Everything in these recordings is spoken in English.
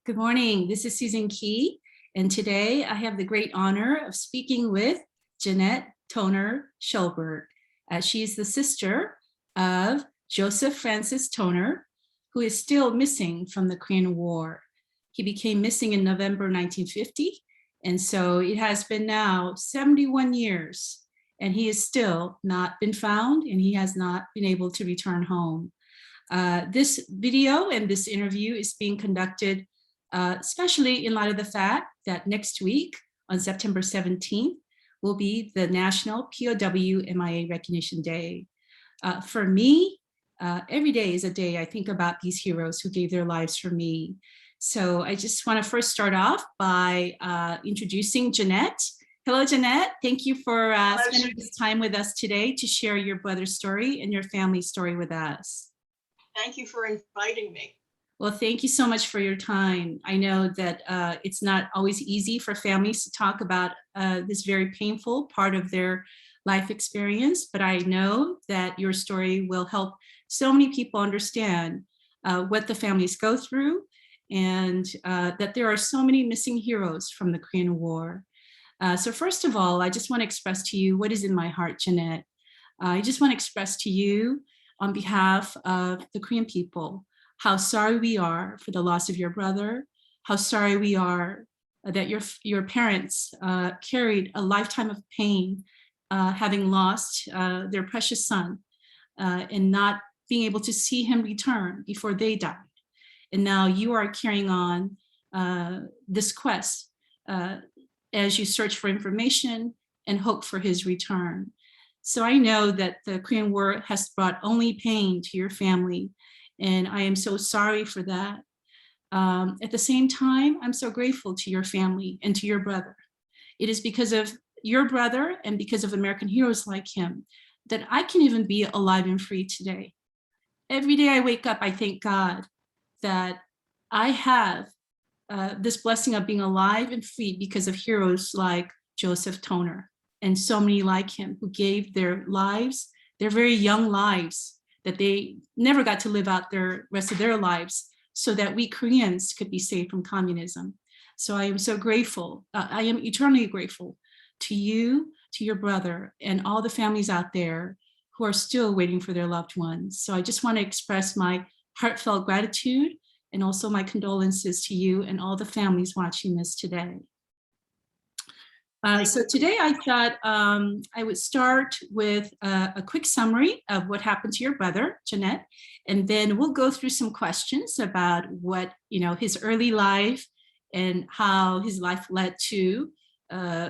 Good morning. This is Susan Key, and today I have the great honor of speaking with Jeanette Toner Schelberg. She is the sister of Joseph Francis Toner, who is still missing from the Korean War. He became missing in November 1950, and so it has been now 71 years, and he has still not been found, and he has not been able to return home. This video and this interview is being conducted especially in light of the fact that next week on September 17th will be the National POW MIA Recognition Day. For me, every day is a day I think about these heroes who gave their lives for me. So I just want to first start off by introducing Jeanette. Hello, Jeanette. Thank you for spending this time with us today to share your brother's story and your family's story with us. Thank you for inviting me. Well, thank you so much for your time. I know that it's not always easy for families to talk about this very painful part of their life experience, but I know that your story will help so many people understand what the families go through, and that there are so many missing heroes from the Korean War. So first of all, I just want to express to you what is in my heart, Jeanette. I just want to express to you on behalf of the Korean people how sorry we are for the loss of your brother, how sorry we are that your parents carried a lifetime of pain, having lost their precious son and not being able to see him return before they died. And now you are carrying on this quest as you search for information and hope for his return. So I know that the Korean War has brought only pain to your family, and I am so sorry for that. At the same time, I'm so grateful to your family and to your brother. It is because of your brother and because of American heroes like him that I can even be alive and free today. Every day I wake up, I thank God that I have this blessing of being alive and free because of heroes like Joseph Toner and so many like him who gave their lives, their very young lives, that they never got to live out the rest of their lives so that we Koreans could be saved from communism. So I am so grateful. I am eternally grateful to you, to your brother, and all the families out there who are still waiting for their loved ones. So I just want to express my heartfelt gratitude and also my condolences to you and all the families watching this today. So today I thought I would start with a quick summary of what happened to your brother, Jeanette, and then we'll go through some questions about what, his early life and how his life led to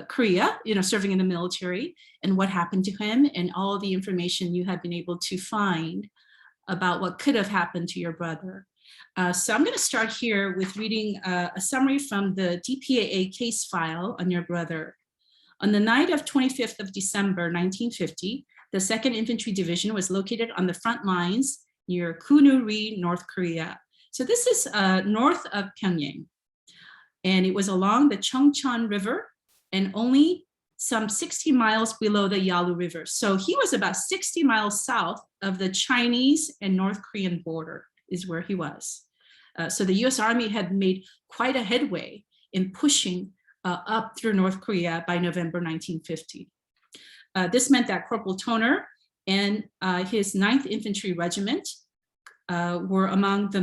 Korea, serving in the military, and what happened to him, and all the information you have been able to find about what could have happened to your brother. So I'm going to start here with reading a summary from the Dpaa case file on your brother. On the night of 25th of December, 1950, the 2nd Infantry Division was located on the front lines near Kunu-ri, North Korea. So this is north of Pyongyang. And it was along the Chongchon River and only some 60 miles below the Yalu River. So he was about 60 miles south of the Chinese and North Korean border is where he was. So the US Army had made quite a headway in pushing up through North Korea by November 1950. This meant that Corporal Toner and his 9th Infantry Regiment were among the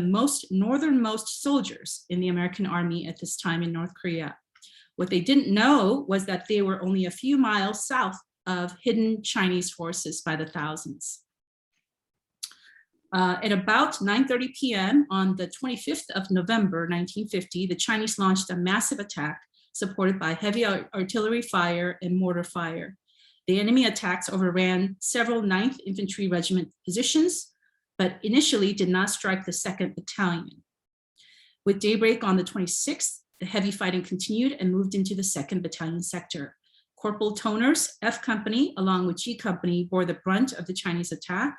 northernmost soldiers in the American Army at this time in North Korea. What they didn't know was that they were only a few miles south of hidden Chinese forces by the thousands. At about 9:30 p.m. on the 25th of November 1950, the Chinese launched a massive attack supported by heavy artillery fire and mortar fire. The enemy attacks overran several 9th Infantry Regiment positions, but initially did not strike the 2nd Battalion. With daybreak on the 26th, the heavy fighting continued and moved into the 2nd Battalion sector. Corporal Toner's F Company, along with G Company, bore the brunt of the Chinese attack.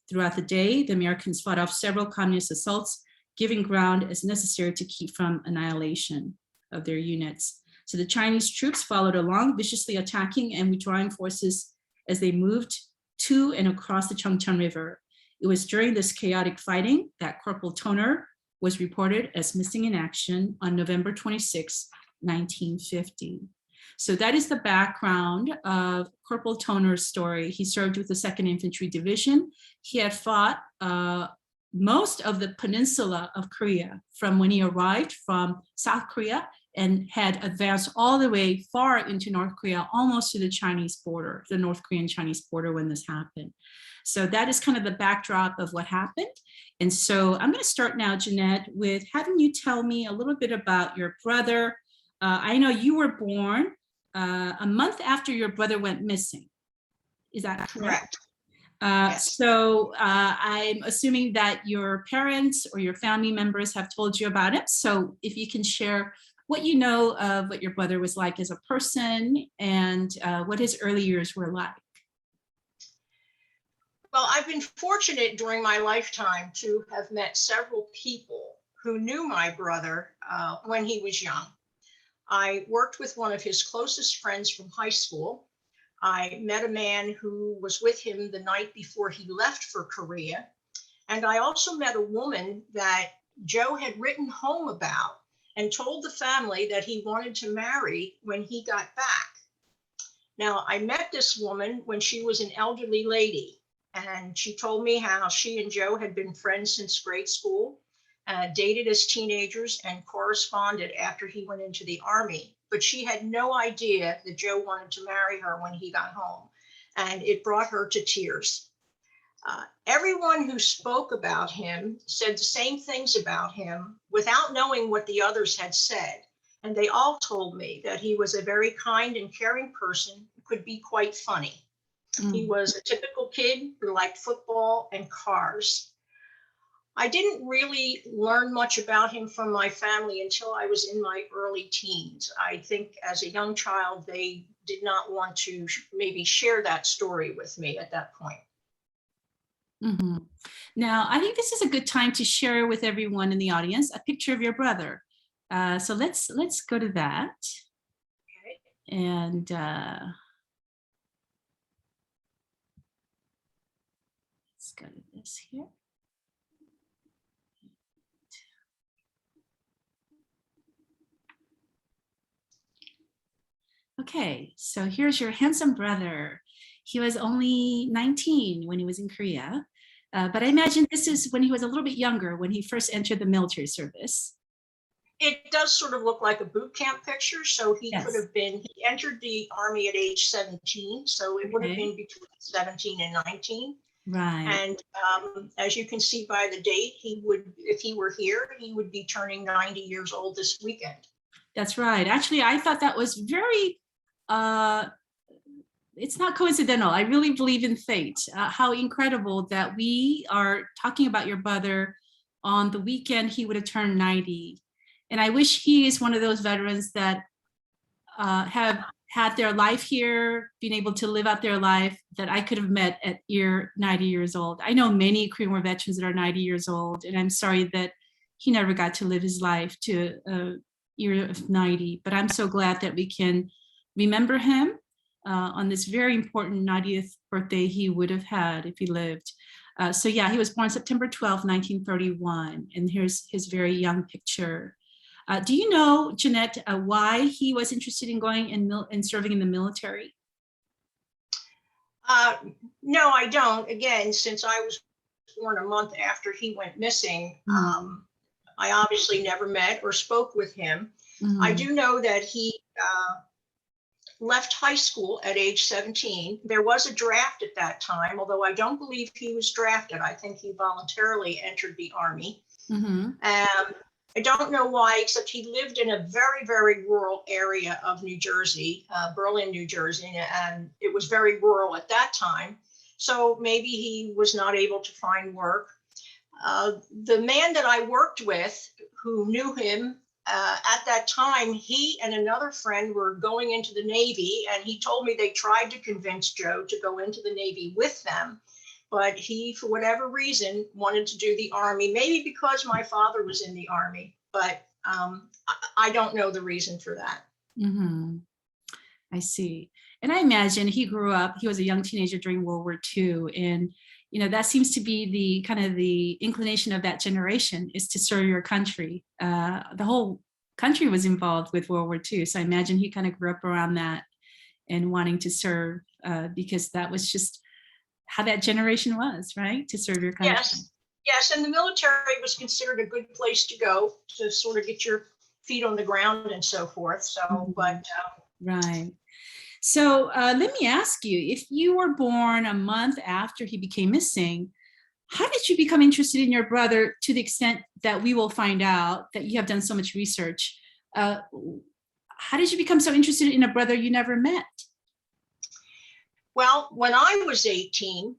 Throughout the day, the Americans fought off several communist assaults, giving ground as necessary to keep from annihilation of their units. So the Chinese troops followed along, viciously attacking and withdrawing forces as they moved to and across the Chongchon River. It was during this chaotic fighting that Corporal Toner was reported as missing in action on November 26, 1950. So that is the background of Corporal Toner's story. He served with the 2nd Infantry Division. He had fought most of the peninsula of Korea from when he arrived from South Korea and had advanced all the way far into North Korea, almost to the Chinese border, the North Korean Chinese border when this happened. So that is kind of the backdrop of what happened. And so I'm going to start now, Jeanette, with having you tell me a little bit about your brother. I know you were born a month after your brother went missing. Is that correct? Yes. So I'm assuming that your parents or your family members have told you about it. So if you can share what you know of what your brother was like as a person and what his early years were like. Well, I've been fortunate during my lifetime to have met several people who knew my brother when he was young. I worked with one of his closest friends from high school. I met a man who was with him the night before he left for Korea. And I also met a woman that Joe had written home about and told the family that he wanted to marry when he got back. Now, I met this woman when she was an elderly lady, and she told me how she and Joe had been friends since grade school, dated as teenagers, and corresponded after he went into the Army. But she had no idea that Joe wanted to marry her when he got home, and it brought her to tears. Everyone who spoke about him said the same things about him without knowing what the others had said. And they all told me that he was a very kind and caring person who could be quite funny. He was a typical kid who liked football and cars. I didn't really learn much about him from my family until I was in my early teens. I think as a young child, they did not want to maybe share that story with me at that point. Mm-hmm. Now, I think this is a good time to share with everyone in the audience a picture of your brother. So let's go to that. Okay. And let's go to this here. Okay, so here's your handsome brother. He was only 19 when he was in Korea, but I imagine this is when he was a little bit younger, when he first entered the military service. It does sort of look like a boot camp picture. So he Yes. could have been, he entered the Army at age 17. So it would have been between 17 and 19. Right. And as you can see by the date, he would, if he were here, he would be turning 90 years old this weekend. That's right. Actually, I thought that was very, it's not coincidental. I really believe in fate. How incredible that we are talking about your brother on the weekend he would have turned 90. And I wish he is one of those veterans that have had their life here, been able to live out their life that I could have met at year 90 years old. I know many Korean War veterans that are 90 years old, and I'm sorry that he never got to live his life to a year of 90, but I'm so glad that we can remember him on this very important 90th birthday he would have had if he lived. So yeah, he was born September 12, 1931, and here's his very young picture. Do you know, Jeanette, why he was interested in going and serving in the military? No, I don't. Again, since I was born a month after he went missing, I obviously never met or spoke with him. I do know that he left high school at age 17. There was a draft at that time, although I don't believe he was drafted. I think he voluntarily entered the Army. I don't know why, except he lived in a very, very rural area of New Jersey, Berlin, New Jersey, and it was very rural at that time. So maybe he was not able to find work. The man that I worked with who knew him at that time, he and another friend were going into the Navy, and he told me they tried to convince Joe to go into the Navy with them. But he, for whatever reason, wanted to do the Army, maybe because my father was in the Army, but I don't know the reason for that. I see. And I imagine he grew up, he was a young teenager during World War II, and that seems to be the kind of the inclination of that generation, is to serve your country. The whole country was involved with World War II. So I imagine he kind of grew up around that and wanting to serve, because that was just how that generation was, right? To serve your country. Yes, and the military was considered a good place to go to sort of get your feet on the ground and so forth. So, but right. So let me ask you, if you were born a month after he became missing, how did you become interested in your brother to the extent that we will find out that you have done so much research? How did you become so interested in a brother you never met? Well, when I was 18,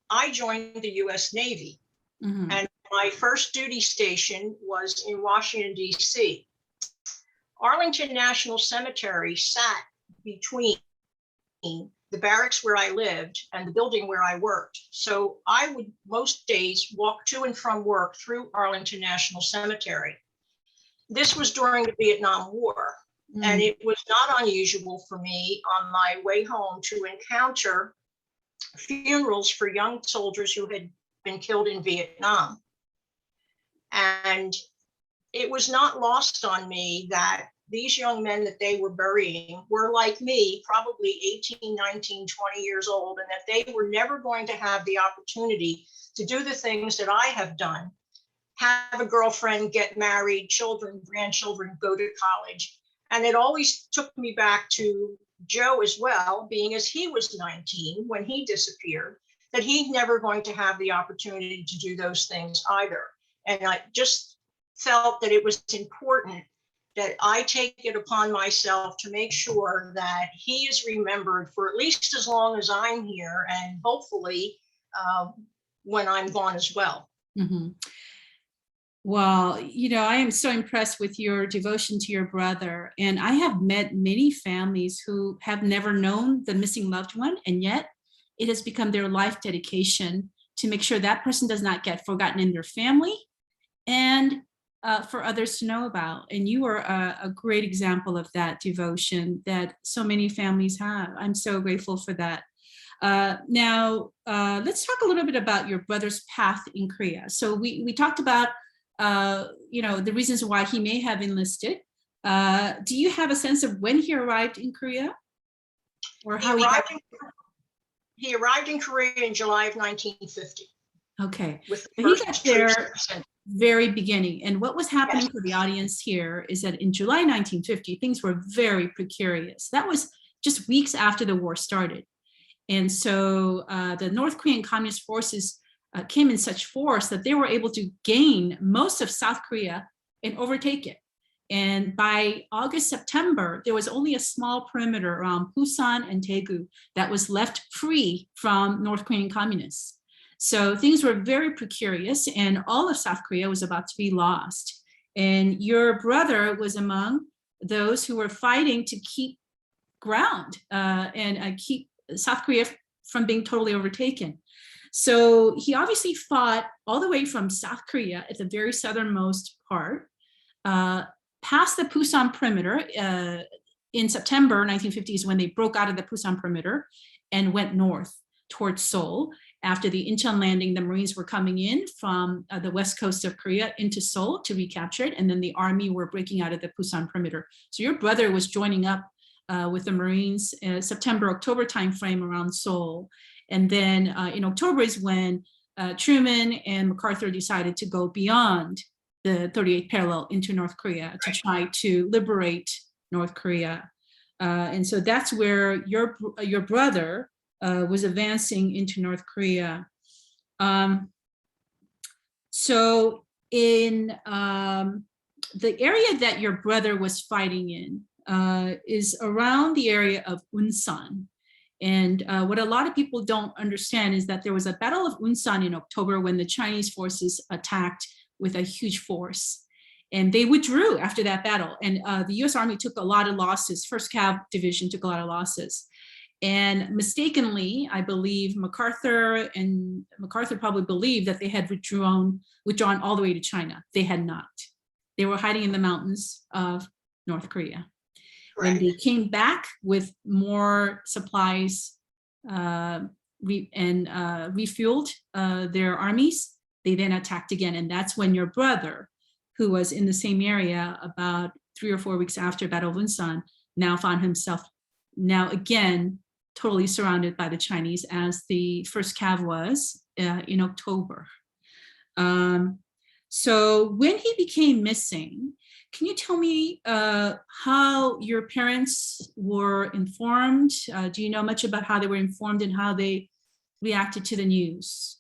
I joined the US Navy. Mm-hmm. And my first duty station was in Washington, D.C. Arlington National Cemetery sat between the barracks where I lived and the building where I worked. So I would most days walk to and from work through Arlington National Cemetery. This was during the Vietnam War. And it was not unusual for me on my way home to encounter funerals for young soldiers who had been killed in Vietnam. And it was not lost on me that these young men that they were burying were like me, probably 18, 19, 20 years old, and that they were never going to have the opportunity to do the things that I have done, have a girlfriend, get married, children, grandchildren, go to college. And it always took me back to Joe as well, being as he was 19 when he disappeared, that he's never going to have the opportunity to do those things either. And I just felt that it was important that I take it upon myself to make sure that he is remembered for at least as long as I'm here, and hopefully when I'm gone as well. Mm-hmm. Well, I am so impressed with your devotion to your brother. And I have met many families who have never known the missing loved one, and yet it has become their life dedication to make sure that person does not get forgotten in their family and for others to know about. And you are a great example of that devotion that so many families have. I'm so grateful for that. Now, let's talk a little bit about your brother's path in Korea. So we talked about the reasons why he may have enlisted. Do you have a sense of when he arrived in Korea, or how he arrived in Korea in July of 1950? Okay, with he got there very beginning. And what was happening for the audience here is that in July 1950, things were very precarious. That was just weeks after the war started. And so the North Korean Communist forces came in such force that they were able to gain most of South Korea and overtake it. And by August, September, there was only a small perimeter around Busan and Daegu that was left free from North Korean communists. So things were very precarious, and all of South Korea was about to be lost. And your brother was among those who were fighting to keep ground and keep South Korea from being totally overtaken. So he obviously fought all the way from South Korea at the very southernmost part, past the Busan perimeter. In September 1950s, when they broke out of the Busan perimeter and went north towards Seoul. After the Incheon landing, the Marines were coming in from the west coast of Korea into Seoul to recapture it, and then the army were breaking out of the Busan perimeter. So your brother was joining up with the Marines September, October timeframe around Seoul. And then in October is when Truman and MacArthur decided to go beyond the 38th parallel into North Korea to try to liberate North Korea. And so that's where your brother was advancing into North Korea. So in the area that your brother was fighting in is around the area of Unsan. And what a lot of people don't understand is that there was a Battle of Unsan in October when the Chinese forces attacked with a huge force. And they withdrew after that battle. And the US Army took a lot of losses. 1st Cav Division took a lot of losses. And mistakenly, I believe MacArthur probably believed that they had withdrawn all the way to China. They had not. They were hiding in the mountains of North Korea. Right. When they came back with more supplies, refueled their armies, they then attacked again. And that's when your brother, who was in the same area about 3 or 4 weeks after Battle of Unsan, now found himself now again totally surrounded by the Chinese, as the first cav was in October. So when he became missing, can you tell me how your parents were informed? Do you know much about how they were informed and how they reacted to the news?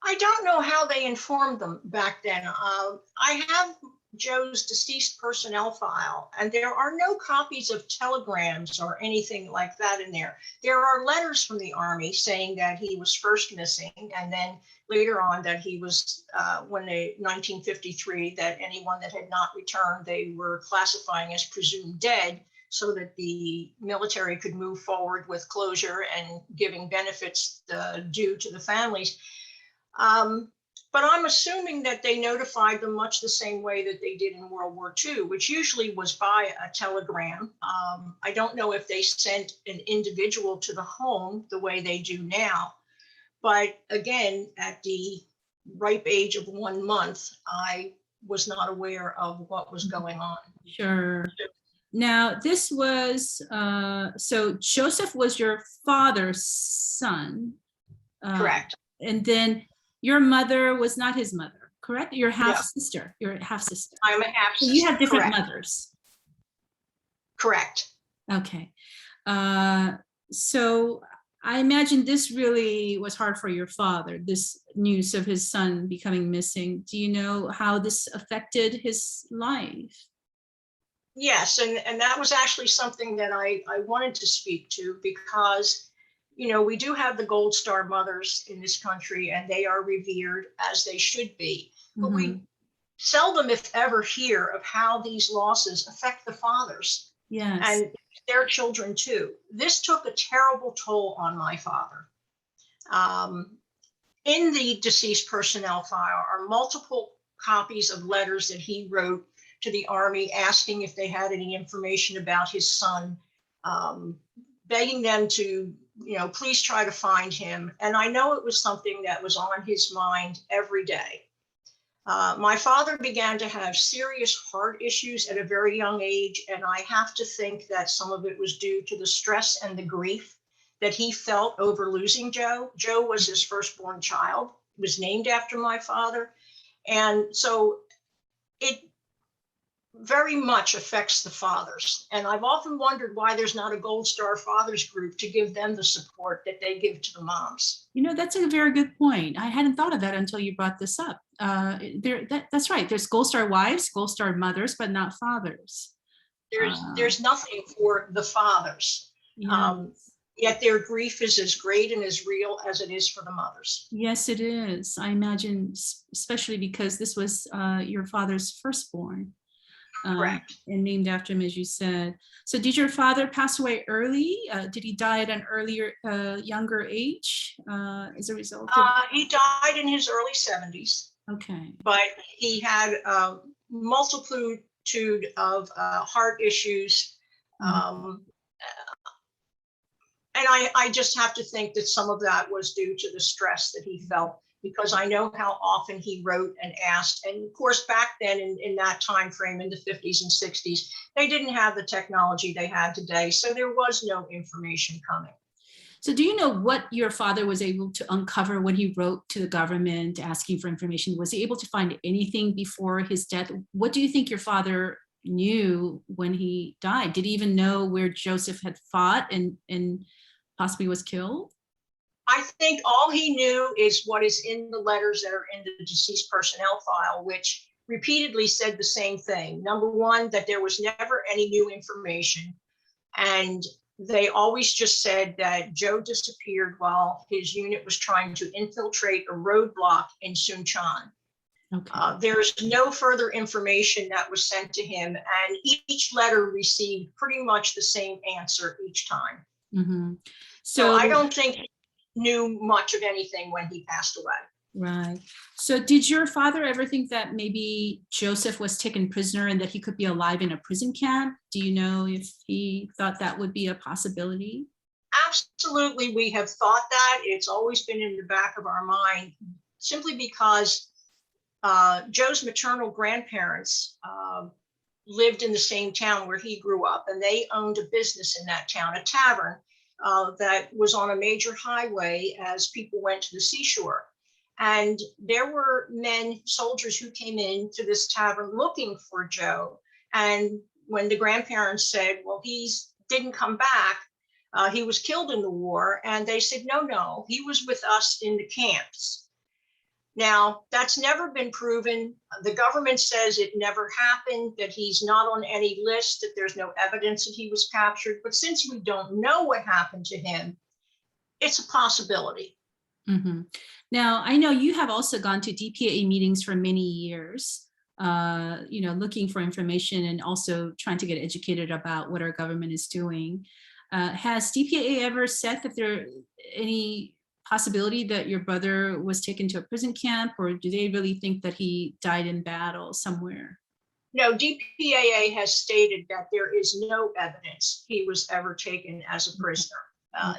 I don't know how they informed them back then. I have Joe's deceased personnel file, and there are no copies of telegrams or anything like that in there. There are letters from the Army saying that he was first missing, and then later on that he was, when they 1953, that anyone that had not returned, they were classifying as presumed dead, so that the military could move forward with closure and giving benefits due to the families. But I'm assuming that they notified them much the same way that they did in World War II, which usually was by a telegram. I don't know if they sent an individual to the home the way they do now. But again, at the ripe age of 1 month, I was not aware of what was going on. Sure. Now, this was, so Joseph was your father's son. Correct. And then your mother was not his mother, correct? Your half sister. Your half sister. I'm a half sister. So you have different Correct. mothers. Correct. Okay. So I imagine this really was hard for your father, this news of his son becoming missing. Do you know how this affected his life? Yes, and that was actually something that I wanted to speak to, because, you know, we do have the Gold Star mothers in this country, and they are revered as they should be. But we seldom, if ever, hear of how these losses affect the fathers. Yes. And their children too. This took a terrible toll on my father. In the deceased personnel file are multiple copies of letters that he wrote to the Army asking if they had any information about his son, begging them to, you know, please try to find him. And I know it was something that was on his mind every day. My father began to have serious heart issues at a very young age, and I have to think that some of it was due to the stress and the grief that he felt over losing Joe. Joe was his firstborn child, was named after my father. And so it very much affects the fathers. And I've often wondered why there's not a Gold Star Fathers group to give them the support that they give to the moms. You know, that's a very good point. I hadn't thought of that until you brought this up. That's right. There's Gold Star wives, Gold Star mothers, but not fathers. There's nothing for the fathers. Yes. Yet their grief is as great and as real as it is for the mothers. Yes, it is. I imagine, especially because this was your father's firstborn. Correct. And named after him, as you said. So did your father pass away early? Did he die at an earlier, younger age as a result of? He died in his early 70s. Okay. But he had a multitude of heart issues. And I just have to think that some of that was due to the stress that he felt, because I know how often he wrote and asked. And of course, back then in that time frame, in the 50s and 60s, they didn't have the technology they had today. So there was no information coming. So do you know what your father was able to uncover when he wrote to the government asking for information? Was he able to find anything before his death? What do you think your father knew when he died? Did he even know where Joseph had fought and possibly was killed? I think all he knew is what is in the letters that are in the deceased personnel file, which repeatedly said the same thing. Number one, that there was never any new information. And they always just said that Joe disappeared while his unit was trying to infiltrate a roadblock in Chengchon. Okay. There's no further information that was sent to him, and each letter received pretty much the same answer each time. Mm-hmm. So I don't think he knew much of anything when he passed away. Right. So did your father ever think that maybe Joseph was taken prisoner and that he could be alive in a prison camp? Do you know if he thought that would be a possibility? Absolutely, we have thought that. It's always been in the back of our mind, simply because Joe's maternal grandparents lived in the same town where he grew up, and they owned a business in that town, a tavern that was on a major highway as people went to the seashore. And there were men, soldiers, who came in to this tavern looking for Joe. And when the grandparents said, well, he didn't come back, he was killed in the war. And they said, no, he was with us in the camps. Now, that's never been proven. The government says it never happened, that he's not on any list, that there's no evidence that he was captured. But since we don't know what happened to him, it's a possibility. Mm-hmm. Now, I know you have also gone to Dpaa meetings for many years, looking for information and also trying to get educated about what our government is doing. Has Dpaa ever said that there any possibility that your brother was taken to a prison camp, or do they really think that he died in battle somewhere? No, Dpaa has stated that there is no evidence he was ever taken as a prisoner.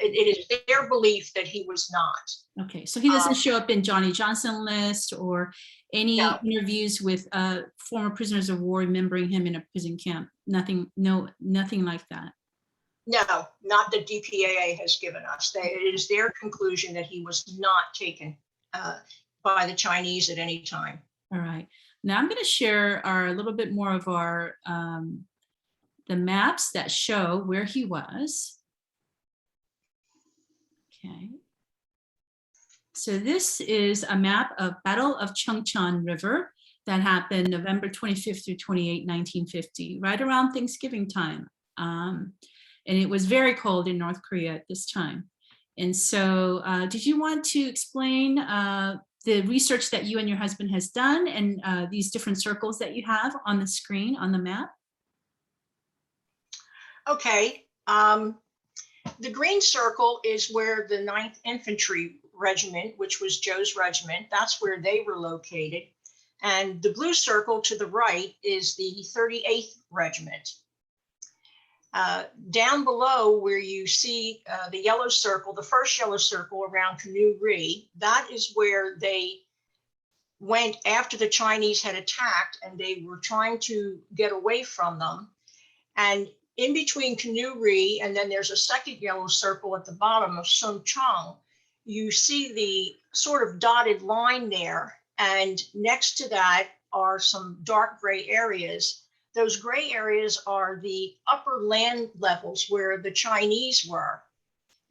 It is their belief that he was not. Okay, so he doesn't show up in Johnny Johnson list or any interviews with former prisoners of war remembering him in a prison camp. Nothing like that. No, not that Dpaa has given us. It is their conclusion that he was not taken by the Chinese at any time. All right. Now I'm going to share a little bit more of our the maps that show where he was. Okay. So this is a map of Battle of Chongchon River that happened November 25th through 28, 1950, right around Thanksgiving time. And it was very cold in North Korea at this time. And so did you want to explain the research that you and your husband has done and these different circles that you have on the screen on the map? Okay. The green circle is where the 9th Infantry Regiment, which was Joe's regiment, that's where they were located. And the blue circle to the right is the 38th Regiment. Down below where you see the yellow circle, the first yellow circle around Kunu-ri, that is where they went after the Chinese had attacked and they were trying to get away from them. And in between Kunu-ri, and then there's a second yellow circle at the bottom of Chengchon, you see the sort of dotted line there. And next to that are some dark gray areas. Those gray areas are the upper land levels where the Chinese were.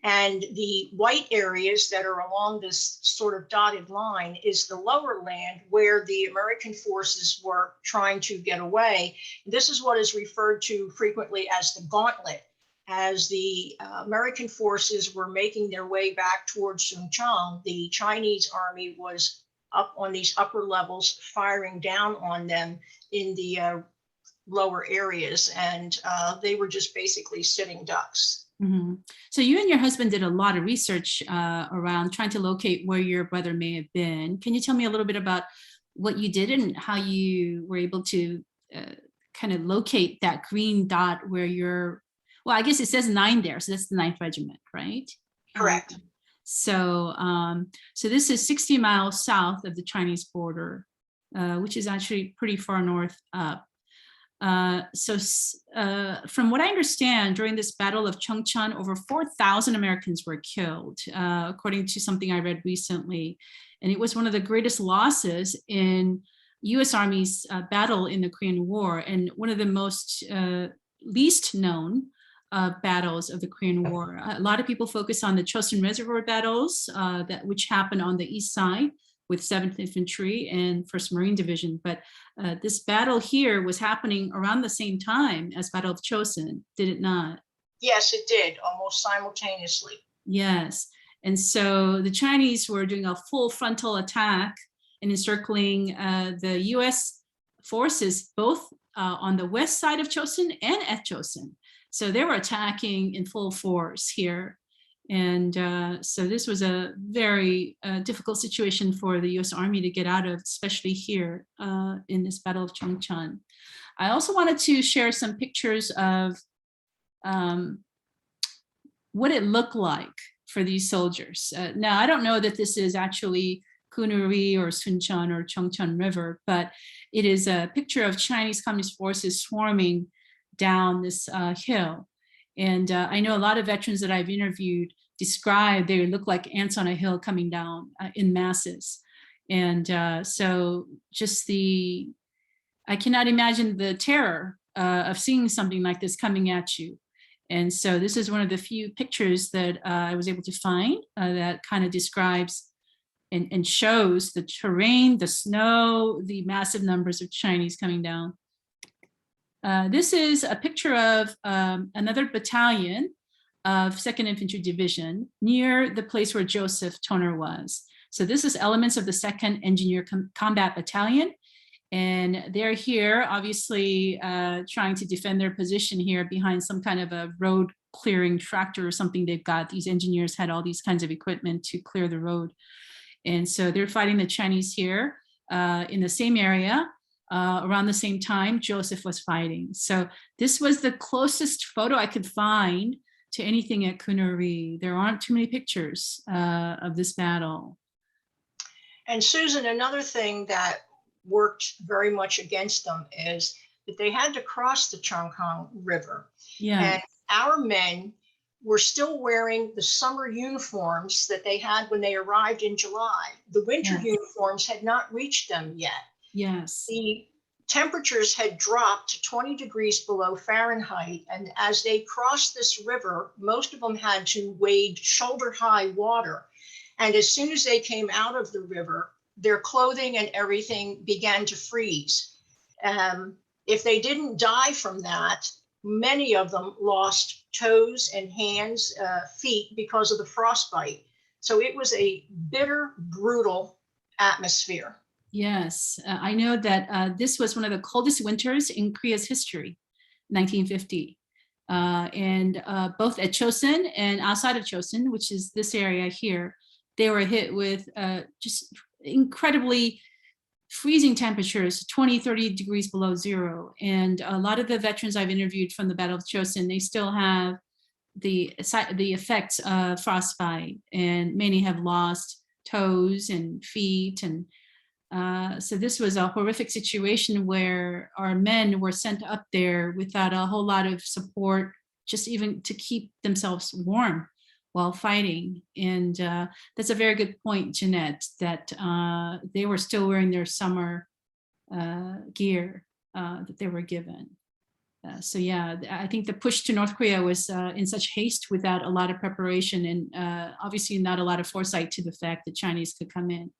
And the white areas that are along this sort of dotted line is the lower land where the American forces were trying to get away. This is what is referred to frequently as the gauntlet. As the American forces were making their way back towards Chengchon, the Chinese army was up on these upper levels, firing down on them in the lower areas, and they were just basically sitting ducks. Mm-hmm. So you and your husband did a lot of research around trying to locate where your brother may have been. Can you tell me a little bit about what you did and how you were able to kind of locate that green dot where you're, well, I guess it says 9 there, so that's the 9th Regiment, right? Correct. So this is 60 miles south of the Chinese border, which is actually pretty far north up. From what I understand, during this Battle of Chongchon, over 4,000 Americans were killed, according to something I read recently. And it was one of the greatest losses in US Army's battle in the Korean War, and one of the most least known battles of the Korean War. A lot of people focus on the Chongchon Reservoir battles, which happened on the east side with 7th Infantry and 1st Marine Division. But this battle here was happening around the same time as Battle of Chosin, did it not? Yes, it did, almost simultaneously. Yes. And so the Chinese were doing a full frontal attack and encircling the US forces, both on the west side of Chosin and at Chosin. So they were attacking in full force here. And so this was a very difficult situation for the US Army to get out of, especially here in this Battle of Chongchon. I also wanted to share some pictures of what it looked like for these soldiers. Now, I don't know that this is actually Kunu-ri or Chengchon or Chongchon River, but it is a picture of Chinese Communist forces swarming down this hill. And I know a lot of veterans that I've interviewed describe they look like ants on a hill coming down in masses. And so just I cannot imagine the terror of seeing something like this coming at you. And so this is one of the few pictures that I was able to find that kind of describes and shows the terrain, the snow, the massive numbers of Chinese coming down. This is a picture of another battalion of 2nd Infantry Division near the place where Joseph Toner was. So this is elements of the 2nd Engineer Combat Battalion. And they're here, obviously, trying to defend their position here behind some kind of a road clearing tractor or something they've got. These engineers had all these kinds of equipment to clear the road. And so they're fighting the Chinese here in the same area. Around the same time Joseph was fighting. So this was the closest photo I could find to anything at Kunu-ri. There aren't too many pictures of this battle. And Susan, another thing that worked very much against them is that they had to cross the Chongchon River. Yeah. And our men were still wearing the summer uniforms that they had when they arrived in July. The winter uniforms had not reached them yet. Yes. The temperatures had dropped to 20 degrees below Fahrenheit. And as they crossed this river, most of them had to wade shoulder high water. And as soon as they came out of the river, their clothing and everything began to freeze. If they didn't die from that, many of them lost toes and hands, feet because of the frostbite. So it was a bitter, brutal atmosphere. Yes, I know that this was one of the coldest winters in Korea's history, 1950. And both at Chosin and outside of Chosin, which is this area here, they were hit with just incredibly freezing temperatures, 20, 30 degrees below zero. And a lot of the veterans I've interviewed from the Battle of Chosin, they still have the effects of frostbite, and many have lost toes and feet. And so this was a horrific situation where our men were sent up there without a whole lot of support, just even to keep themselves warm while fighting. And that's a very good point, Jeanette, that they were still wearing their summer gear that they were given. So yeah, I think the push to North Korea was in such haste without a lot of preparation, and obviously not a lot of foresight to the fact that Chinese could come in.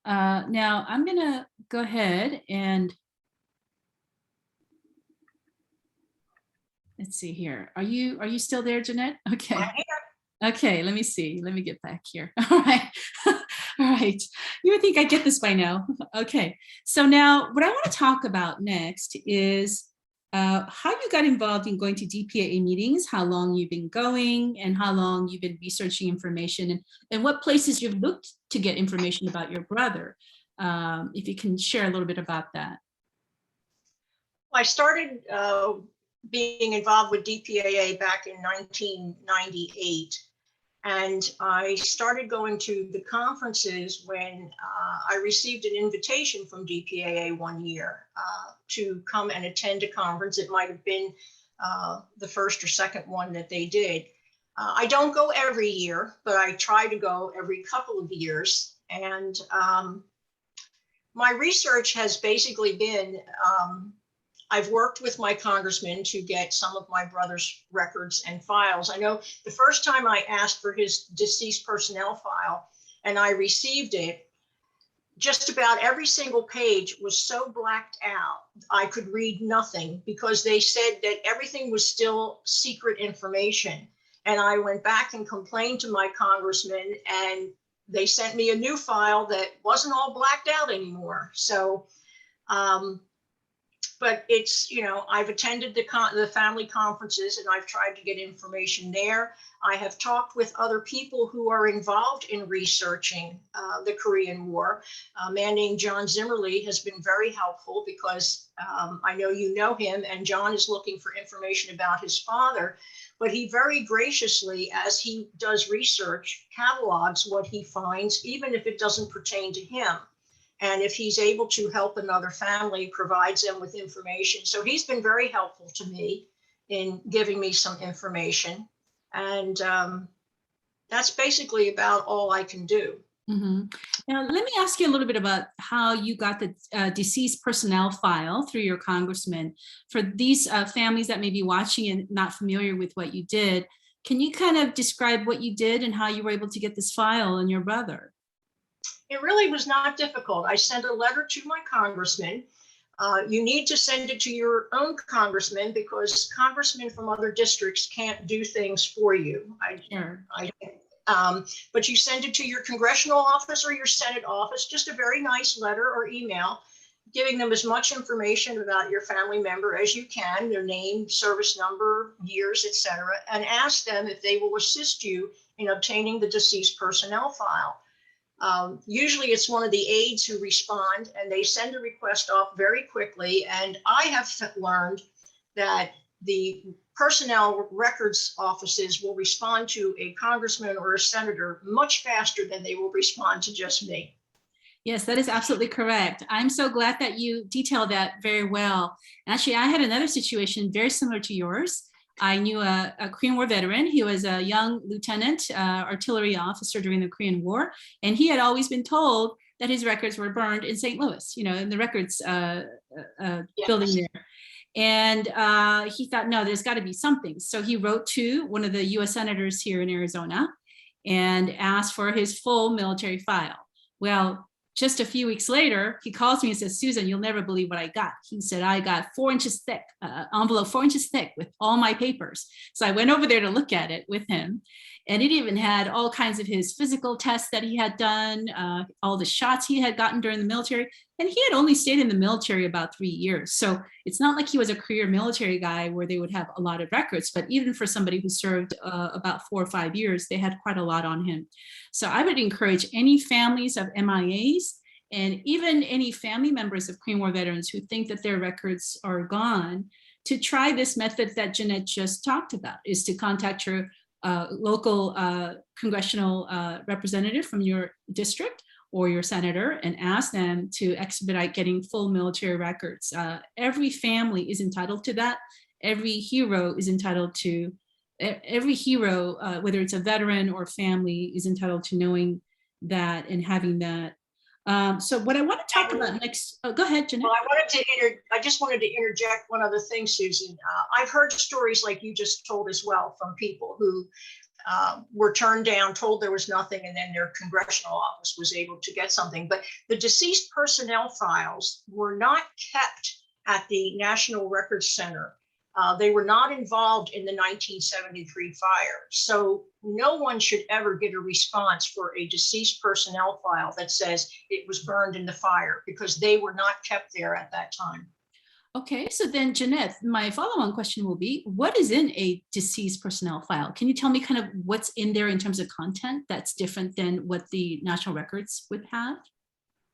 Now I'm gonna go ahead and let's see here. Are you still there, Jeanette? Okay. Okay, let me see. Let me get back here. All right. All right. You would think I get this by now. Okay. So now what I want to talk about next is how you got involved in going to Dpaa meetings, how long you've been going, and how long you've been researching information, and what places you've looked to get information about your brother. If you can share a little bit about that. I started being involved with Dpaa back in 1998. And I started going to the conferences when I received an invitation from Dpaa one year to come and attend a conference. It might have been the first or second one that they did. I don't go every year, but I try to go every couple of years. And my research has basically been, I've worked with my congressman to get some of my brother's records and files. I know the first time I asked for his deceased personnel file and I received it, just about every single page was so blacked out, I could read nothing because they said that everything was still secret information. And I went back and complained to my congressman, and they sent me a new file that wasn't all blacked out anymore. So But it's, I've attended the family conferences and I've tried to get information there. I have talked with other people who are involved in researching the Korean War. A man named John Zimmerly has been very helpful because I know you know him, and John is looking for information about his father. But he very graciously, as he does research, catalogs what he finds, even if it doesn't pertain to him. And if he's able to help another family, provides them with information. So he's been very helpful to me in giving me some information. And that's basically about all I can do. Mm-hmm. Now, let me ask you a little bit about how you got the deceased personnel file through your congressman. For these families that may be watching and not familiar with what you did, can you kind of describe what you did and how you were able to get this file and your brother? It really was not difficult. I sent a letter to my congressman. You need to send it to your own congressman because congressmen from other districts can't do things for you. Sure. But you send it to your congressional office or your Senate office, just a very nice letter or email, giving them as much information about your family member as you can, their name, service number, years, etc., and ask them if they will assist you in obtaining the deceased personnel file. Usually it's one of the aides who respond, and they send a request off very quickly. And I have learned that the personnel records offices will respond to a congressman or a senator much faster than they will respond to just me. Yes, that is absolutely correct. I'm so glad that you detailed that very well. Actually, I had another situation very similar to yours. I knew a Korean War veteran. He was a young lieutenant artillery officer during the Korean War, and he had always been told that his records were burned in St. Louis, in the records building there. And he thought, no, there's got to be something. So he wrote to one of the US senators here in Arizona and asked for his full military file. Well, just a few weeks later, he calls me and says, Susan, you'll never believe what I got. He said, I got 4 inches thick, envelope 4 inches thick with all my papers. So I went over there to look at it with him. And it even had all kinds of his physical tests that he had done, all the shots he had gotten during the military. And he had only stayed in the military about 3 years. So it's not like he was a career military guy where they would have a lot of records, but even for somebody who served about 4 or 5 years, they had quite a lot on him. So I would encourage any families of MIAs and even any family members of Korean War veterans who think that their records are gone to try this method that Jeanette just talked about, is to contact your local congressional representative from your district or your senator and ask them to expedite getting full military records. Every family is entitled to that. Every hero is entitled to, every hero, whether it's a veteran or family, is entitled to knowing that and having that. So what I want to talk about next, go ahead, Jeanette. Well, I just wanted to interject one other thing, Susan. I've heard stories like you just told as well from people who were turned down, told there was nothing, and then their congressional office was able to get something. But the deceased personnel files were not kept at the National Records Center. They were not involved in the 1973 fire. So no one should ever get a response for a deceased personnel file that says it was burned in the fire, because they were not kept there at that time. Okay, so then Jeanette, my follow-on question will be, what is in a deceased personnel file? Can you tell me kind of what's in there in terms of content that's different than what the National Records would have?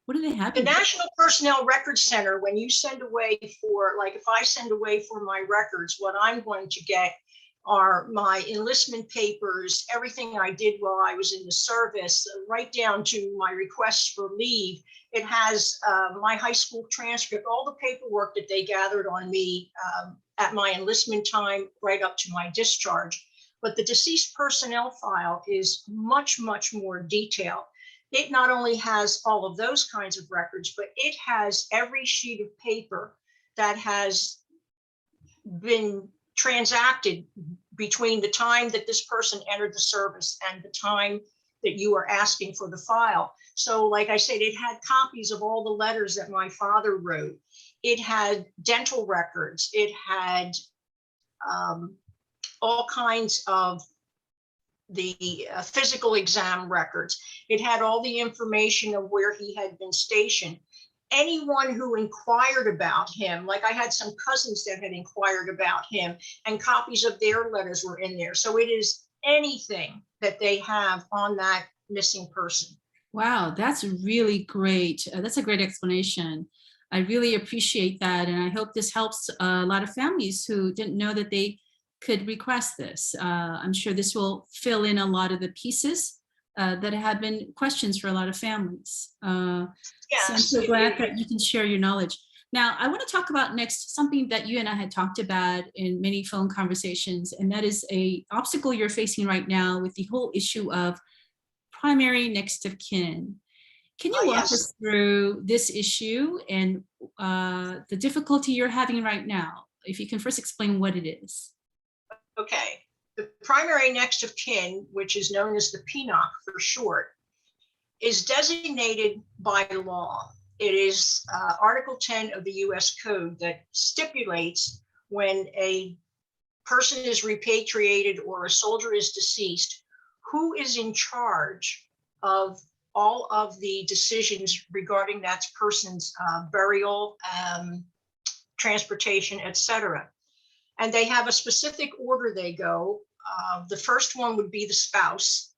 What do they have? The National Personnel Records Center, when you send away for, like if I send away for my records, what I'm going to get are my enlistment papers, everything I did while I was in the service, right down to my requests for leave. It has my high school transcript, all the paperwork that they gathered on me at my enlistment time, right up to my discharge. But the deceased personnel file is much, much more detailed. It not only has all of those kinds of records, but it has every sheet of paper that has been transacted between the time that this person entered the service and the time that you are asking for the file. So like I said, it had copies of all the letters that my father wrote. It had dental records. It had all kinds of the physical exam records. It had all the information of where he had been stationed. anyone who inquired about him, like I had some cousins that had inquired about him, and copies of their letters were in there. So it is anything that they have on that missing person. Wow, that's really great. That's a great explanation. I really appreciate that. And I hope this helps a lot of families who didn't know that they could request this. I'm sure this will fill in a lot of the pieces that have been questions for a lot of families. So I'm Yes, so glad that you can share your knowledge. Now, I want to talk about next something that you and I had talked about in many phone conversations, and that is a obstacle you're facing right now with the whole issue of primary next of kin. Can you walk yes. us through this issue and the difficulty you're having right now? If you can first explain what it is. Okay. The primary next of kin, which is known as the PNOC for short, is designated by law. It is Article 10 of the US Code that stipulates when a person is repatriated or a soldier is deceased, who is in charge of all of the decisions regarding that person's burial, transportation, etc. And they have a specific order they go. The first one would be the spouse.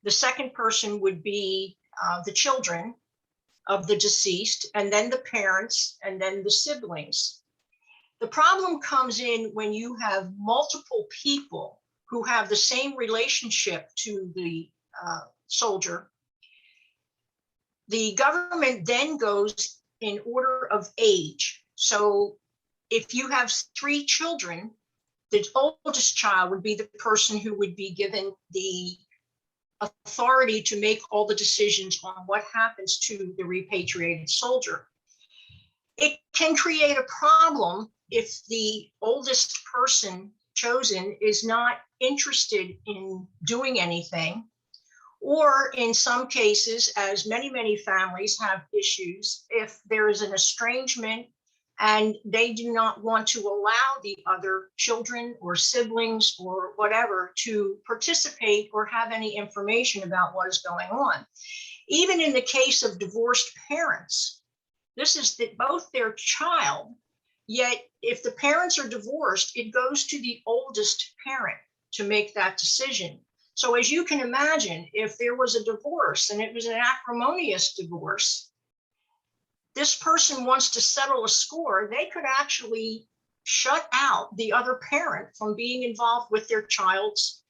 The second person would be the children of the deceased, and then the parents, and then the siblings. The problem comes in when you have multiple people who have the same relationship to the soldier. The government then goes in order of age. So if you have 3 children, the oldest child would be the person who would be given the authority to make all the decisions on what happens to the repatriated soldier. It can create a problem if the oldest person chosen is not interested in doing anything, or in some cases, as many families have issues, if there is an estrangement and they do not want to allow the other children or siblings or whatever to participate or have any information about what is going on. Even in the case of divorced parents, this is both their child, yet if the parents are divorced, it goes to the oldest parent to make that decision. So as you can imagine, if there was a divorce and it was an acrimonious divorce, this person wants to settle a score, they could actually shut out the other parent from being involved with their child's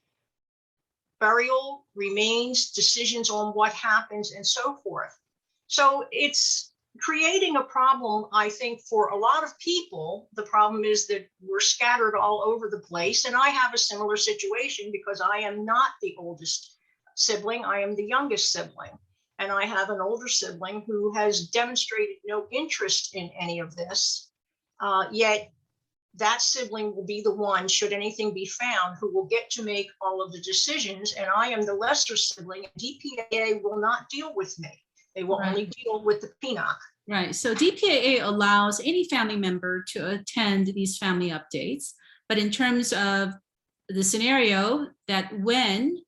burial, remains, decisions on what happens, and so forth. So it's creating a problem, I think, for a lot of people. The problem is that we're scattered all over the place, and I have a similar situation because I am not the oldest sibling, I am the youngest sibling. And I have an older sibling who has demonstrated no interest in any of this, yet that sibling will be the one, should anything be found, who will get to make all of the decisions. And I am the lesser sibling, and Dpaa will not deal with me. They will only deal with the PNOC. Right. So Dpaa allows any family member to attend these family updates. But in terms of the scenario that when,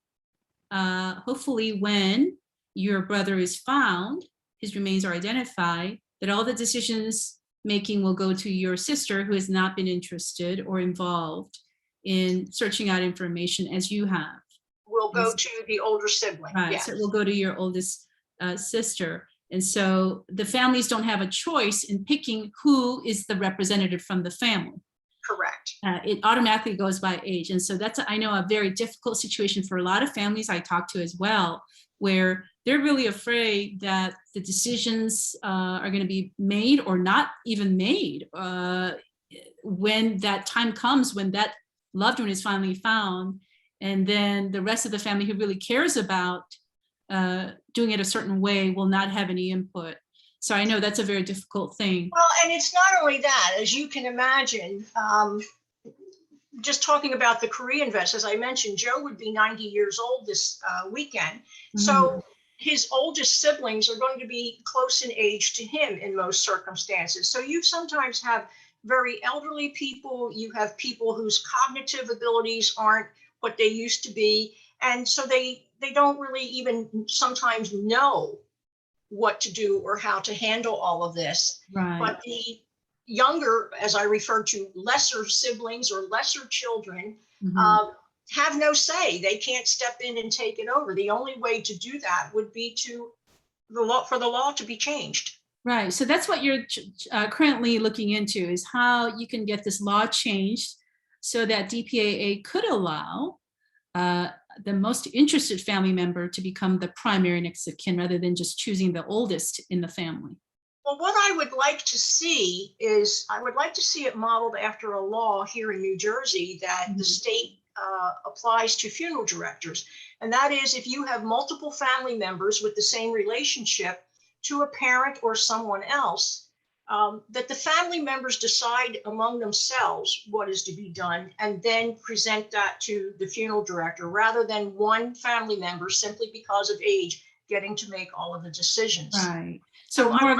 hopefully when your brother is found, his remains are identified, that all the decisions making will go to your sister, who has not been interested or involved in searching out information as you have. Will go to the older sibling. Right. Yes. So it will go to your oldest sister. And so the families don't have a choice in picking who is the representative from the family. Correct. It automatically goes by age. And so that's, I know, a very difficult situation for a lot of families I talk to as well, where they're really afraid that the decisions are going to be made or not even made when that time comes, when that loved one is finally found. And then the rest of the family who really cares about doing it a certain way will not have any input. So I know that's a very difficult thing. Well, and it's not only that, as you can imagine, just talking about the Korean vets, as I mentioned, Joe would be 90 years old this weekend. So his oldest siblings are going to be close in age to him in most circumstances. So you sometimes have very elderly people, you have people whose cognitive abilities aren't what they used to be. And so they don't really even sometimes know what to do or how to handle all of this. Right. But the younger, as I refer to, lesser siblings or lesser children, have no say. They can't step in and take it over. The only way to do that would be for the law to be changed. Right. So that's what you're currently looking into, is how you can get this law changed so that DPAA could allow the most interested family member to become the primary next of kin rather than just choosing the oldest in the family. Well, what I would like to see is, I would like to see it modeled after a law here in New Jersey that the state applies to funeral directors. And that is, if you have multiple family members with the same relationship to a parent or someone else, that the family members decide among themselves what is to be done and then present that to the funeral director, rather than one family member, simply because of age, getting to make all of the decisions. Right. So more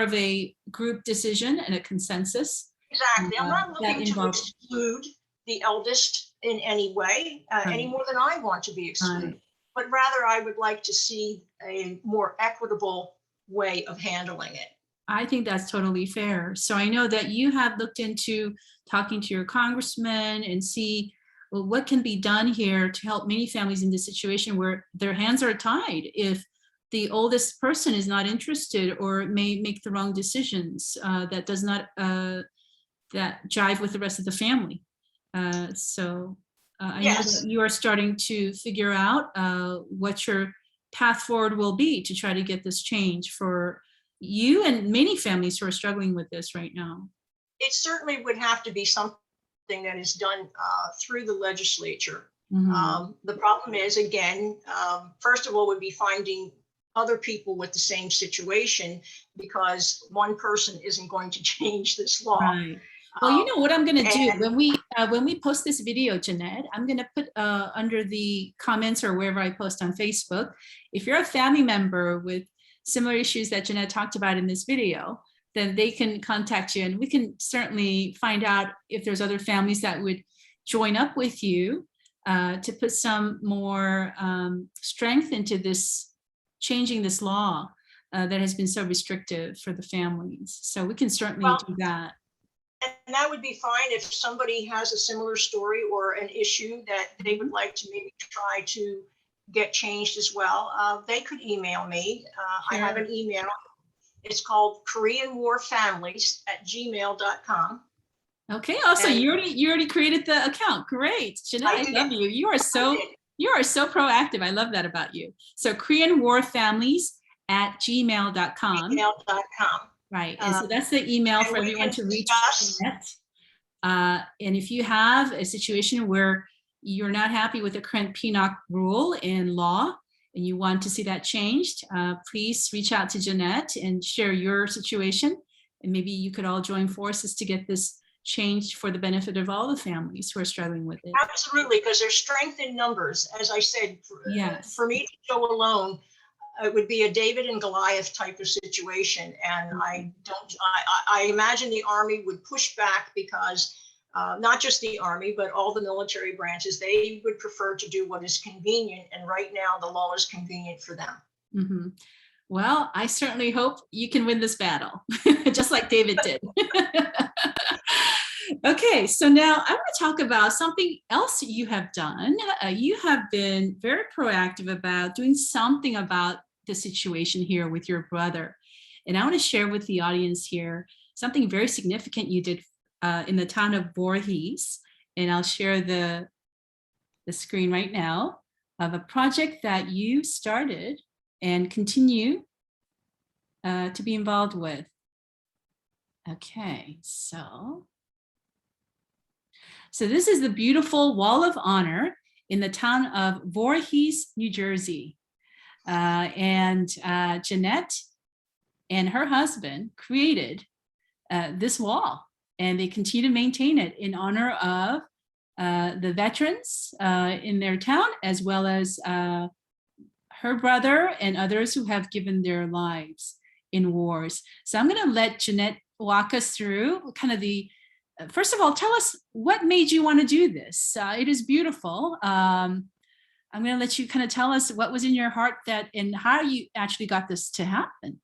of a group decision and a consensus. Exactly. I'm not looking to exclude the eldest in any way, any more than I want to be excluded. But rather, I would like to see a more equitable way of handling it. I think that's totally fair. So I know that you have looked into talking to your congressman and see, well, what can be done here to help many families in this situation where their hands are tied if the oldest person is not interested or may make the wrong decisions that does not that jive with the rest of the family. I know that you are starting to figure out what your path forward will be to try to get this change for you and many families who are struggling with this right now. It certainly would have to be something that is done through the legislature. The problem is, again, first of all, would be finding other people with the same situation, because one person isn't going to change this law. Right. Well, you know what I'm going to do when we post this video, Jeanette, I'm going to put under the comments or wherever I post on Facebook, if you're a family member with similar issues that Jeanette talked about in this video, then they can contact you, and we can certainly find out if there's other families that would join up with you to put some more strength into this, changing this law that has been so restrictive for the families. So we can certainly do that. And that would be fine if somebody has a similar story or an issue that they would like to maybe try to get changed as well. They could email me. I have an email. It's called KoreanWarFamilies@gmail.com. Okay. Also, you already created the account. Great, Jeanette. I love you. You are so proactive. I love that about you. So KoreanWarFamilies@gmail.com. Gmail.com. Right. And so that's the email for everyone to reach Jeanette. And if you have a situation where you're not happy with the current PNOC rule and law, and you want to see that changed, please reach out to Jeanette and share your situation. And maybe you could all join forces to get this changed for the benefit of all the families who are struggling with it. Absolutely, because there's strength in numbers. As I said, for me to go alone, it would be a David and Goliath type of situation. And I imagine the Army would push back, because not just the Army, but all the military branches, they would prefer to do what is convenient. And right now the law is convenient for them. Well, I certainly hope you can win this battle, just like David did. Okay, so now I want to talk about something else you have done. You have been very proactive about doing something about the situation here with your brother. And I want to share with the audience here something very significant you did in the town of Voorhees. And I'll share the screen right now of a project that you started and continue to be involved with. Okay, so this is the beautiful Wall of Honor in the town of Voorhees, New Jersey. And Jeanette and her husband created this wall, and they continue to maintain it in honor of the veterans in their town, as well as her brother and others who have given their lives in wars. So I'm going to let Jeanette walk us through kind of the, first of all, tell us what made you want to do this. It is beautiful. I'm going to let you kind of tell us what was in your heart that and how you actually got this to happen.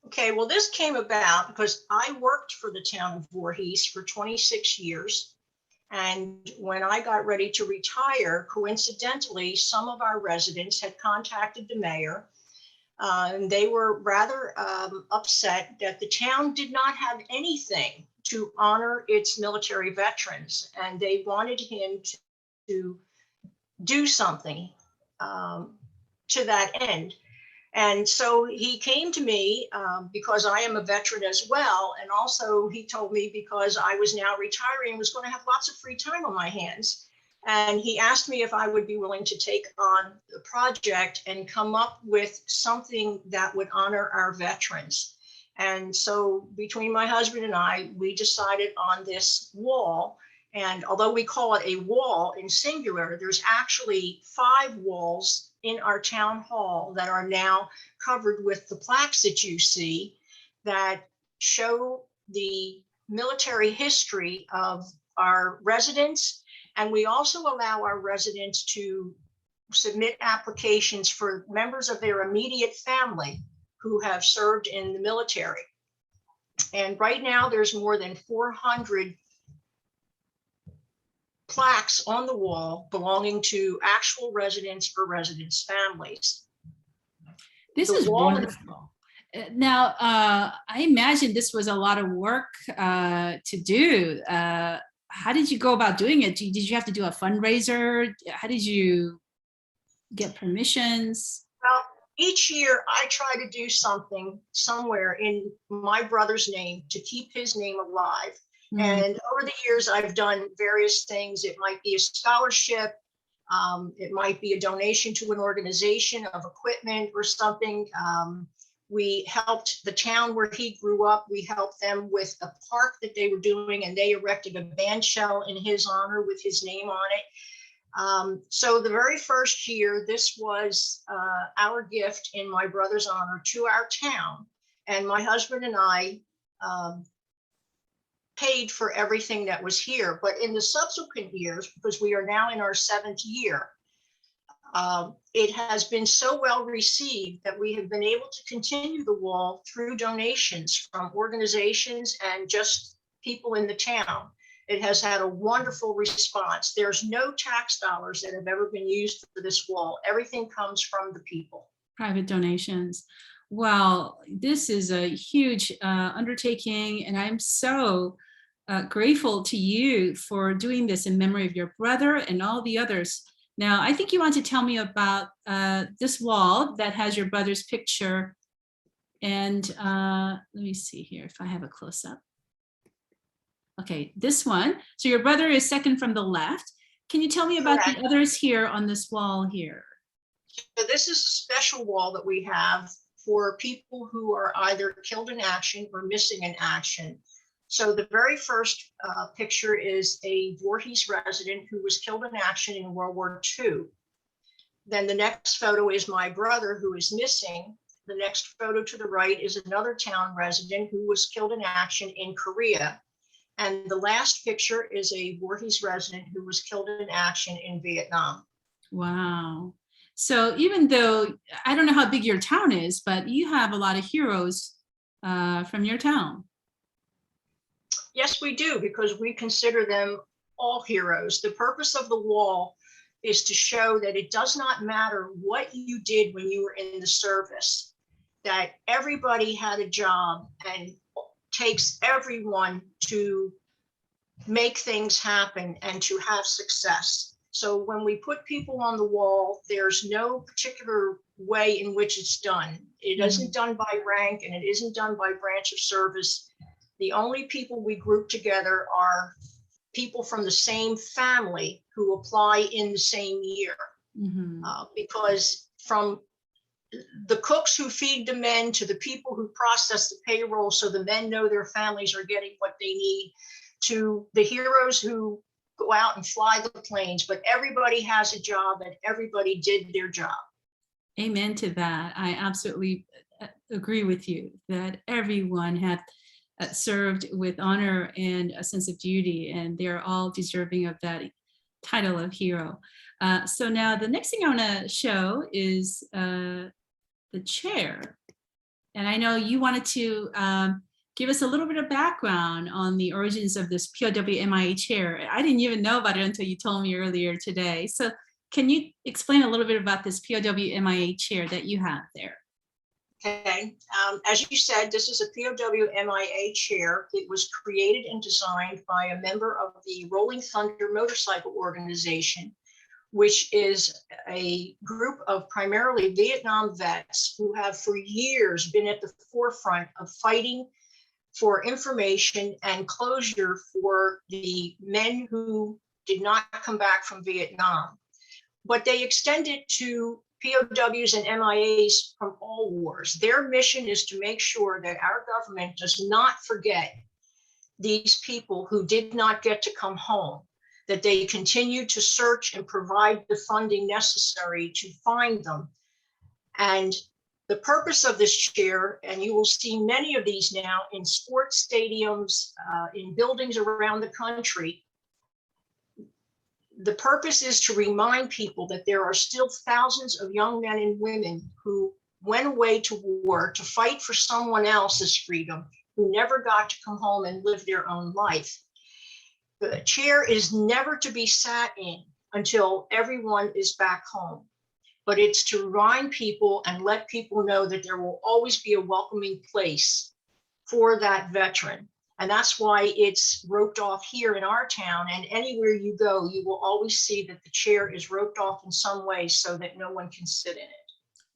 Okay, well, this came about because I worked for the town of Voorhees for 26 years. And when I got ready to retire, coincidentally, some of our residents had contacted the mayor. And they were rather upset that the town did not have anything to honor its military veterans. And they wanted him to do something to that end. And so he came to me because I am a veteran as well. And also he told me because I was now retiring, was going to have lots of free time on my hands. And he asked me if I would be willing to take on the project and come up with something that would honor our veterans. And so between my husband and I, we decided on this wall. And although we call it a wall in singular, there's actually 5 walls in our town hall that are now covered with the plaques that you see that show the military history of our residents. And we also allow our residents to submit applications for members of their immediate family who have served in the military. And right now there's more than 400 plaques on the wall belonging to actual residents or residents' families. This is wonderful. Now, I imagine this was a lot of work to do. How did you go about doing it? Did you have to do a fundraiser? How did you get permissions? Well, each year I try to do something somewhere in my brother's name to keep his name alive. Mm-hmm. And over the years, I've done various things. It might be a scholarship. It might be a donation to an organization of equipment or something. We helped the town where he grew up. We helped them with a park that they were doing, and they erected a band shell in his honor with his name on it. So the very first year, this was our gift in my brother's honor to our town. And my husband and I paid for everything that was here. But in the subsequent years, because we are now in our 7th year, it has been so well received that we have been able to continue the wall through donations from organizations and just people in the town. It has had a wonderful response. There's no tax dollars that have ever been used for this wall. Everything comes from the people. Private donations. Well, this is a huge undertaking, and I'm so grateful to you for doing this in memory of your brother and all the others. Now, I think you want to tell me about this wall that has your brother's picture. And let me see here if I have a close-up. Okay, this one. So your brother is second from the left. Can you tell me about the others here on this wall here? So this is a special wall that we have for people who are either killed in action or missing in action. So the very first picture is a Voorhees resident who was killed in action in World War II. Then the next photo is my brother who is missing. The next photo to the right is another town resident who was killed in action in Korea. And the last picture is a Voorhees resident who was killed in action in Vietnam. Wow. So even though, I don't know how big your town is, but you have a lot of heroes from your town. Yes, we do, because we consider them all heroes. The purpose of the wall is to show that it does not matter what you did when you were in the service, that everybody had a job and takes everyone to make things happen and to have success. So when we put people on the wall, there's no particular way in which it's done. It isn't done by rank and it isn't done by branch of service. The only people we group together are people from the same family who apply in the same year. Because from the cooks who feed the men to the people who process the payroll so the men know their families are getting what they need, to the heroes who go out and fly the planes, but everybody has a job and everybody did their job. Amen to that. I absolutely agree with you that everyone had served with honor and a sense of duty, and they're all deserving of that title of hero. So now the next thing I want to show is the chair. And I know you wanted to give us a little bit of background on the origins of this POW MIA chair. I didn't even know about it until you told me earlier today. So can you explain a little bit about this POW MIA chair that you have there? Okay, as you said, this is a POW MIA chair. It was created and designed by a member of the Rolling Thunder Motorcycle Organization, which is a group of primarily Vietnam vets who have for years been at the forefront of fighting for information and closure for the men who did not come back from Vietnam. But they extend it to POWs and MIAs from all wars. Their mission is to make sure that our government does not forget these people who did not get to come home, that they continue to search and provide the funding necessary to find them. And the purpose of this chair, and you will see many of these now in sports stadiums, in buildings around the country, the purpose is to remind people that there are still thousands of young men and women who went away to war to fight for someone else's freedom, who never got to come home and live their own life. The chair is never to be sat in until everyone is back home, but it's to remind people and let people know that there will always be a welcoming place for that veteran. And that's why it's roped off here in our town, and anywhere you go, you will always see that the chair is roped off in some way so that no one can sit in it.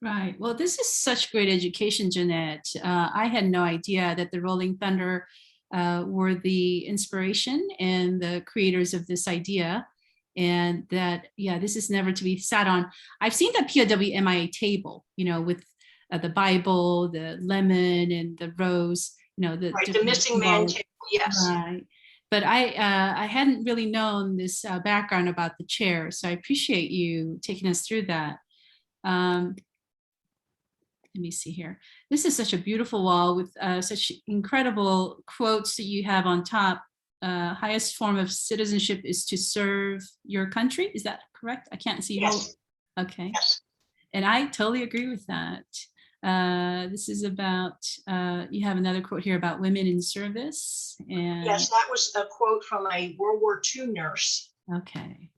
Right. Well, this is such great education, Jeanette. I had no idea that the Rolling Thunder were the inspiration and the creators of this idea. And that, yeah, this is never to be sat on. I've seen the POW MIA table, you know, with the Bible, the lemon and the rose, you know, right, the missing man table, yes. Right. But I hadn't really known this background about the chair. So I appreciate you taking us through that. Let me see here. This is such a beautiful wall with such incredible quotes that you have on top. Highest form of citizenship is to serve your country. Is that correct? I can't see. Yes. Okay. Yes. And I totally agree with that. This is about, you have another quote here about women in service. And yes, that was a quote from a World War II nurse. Okay.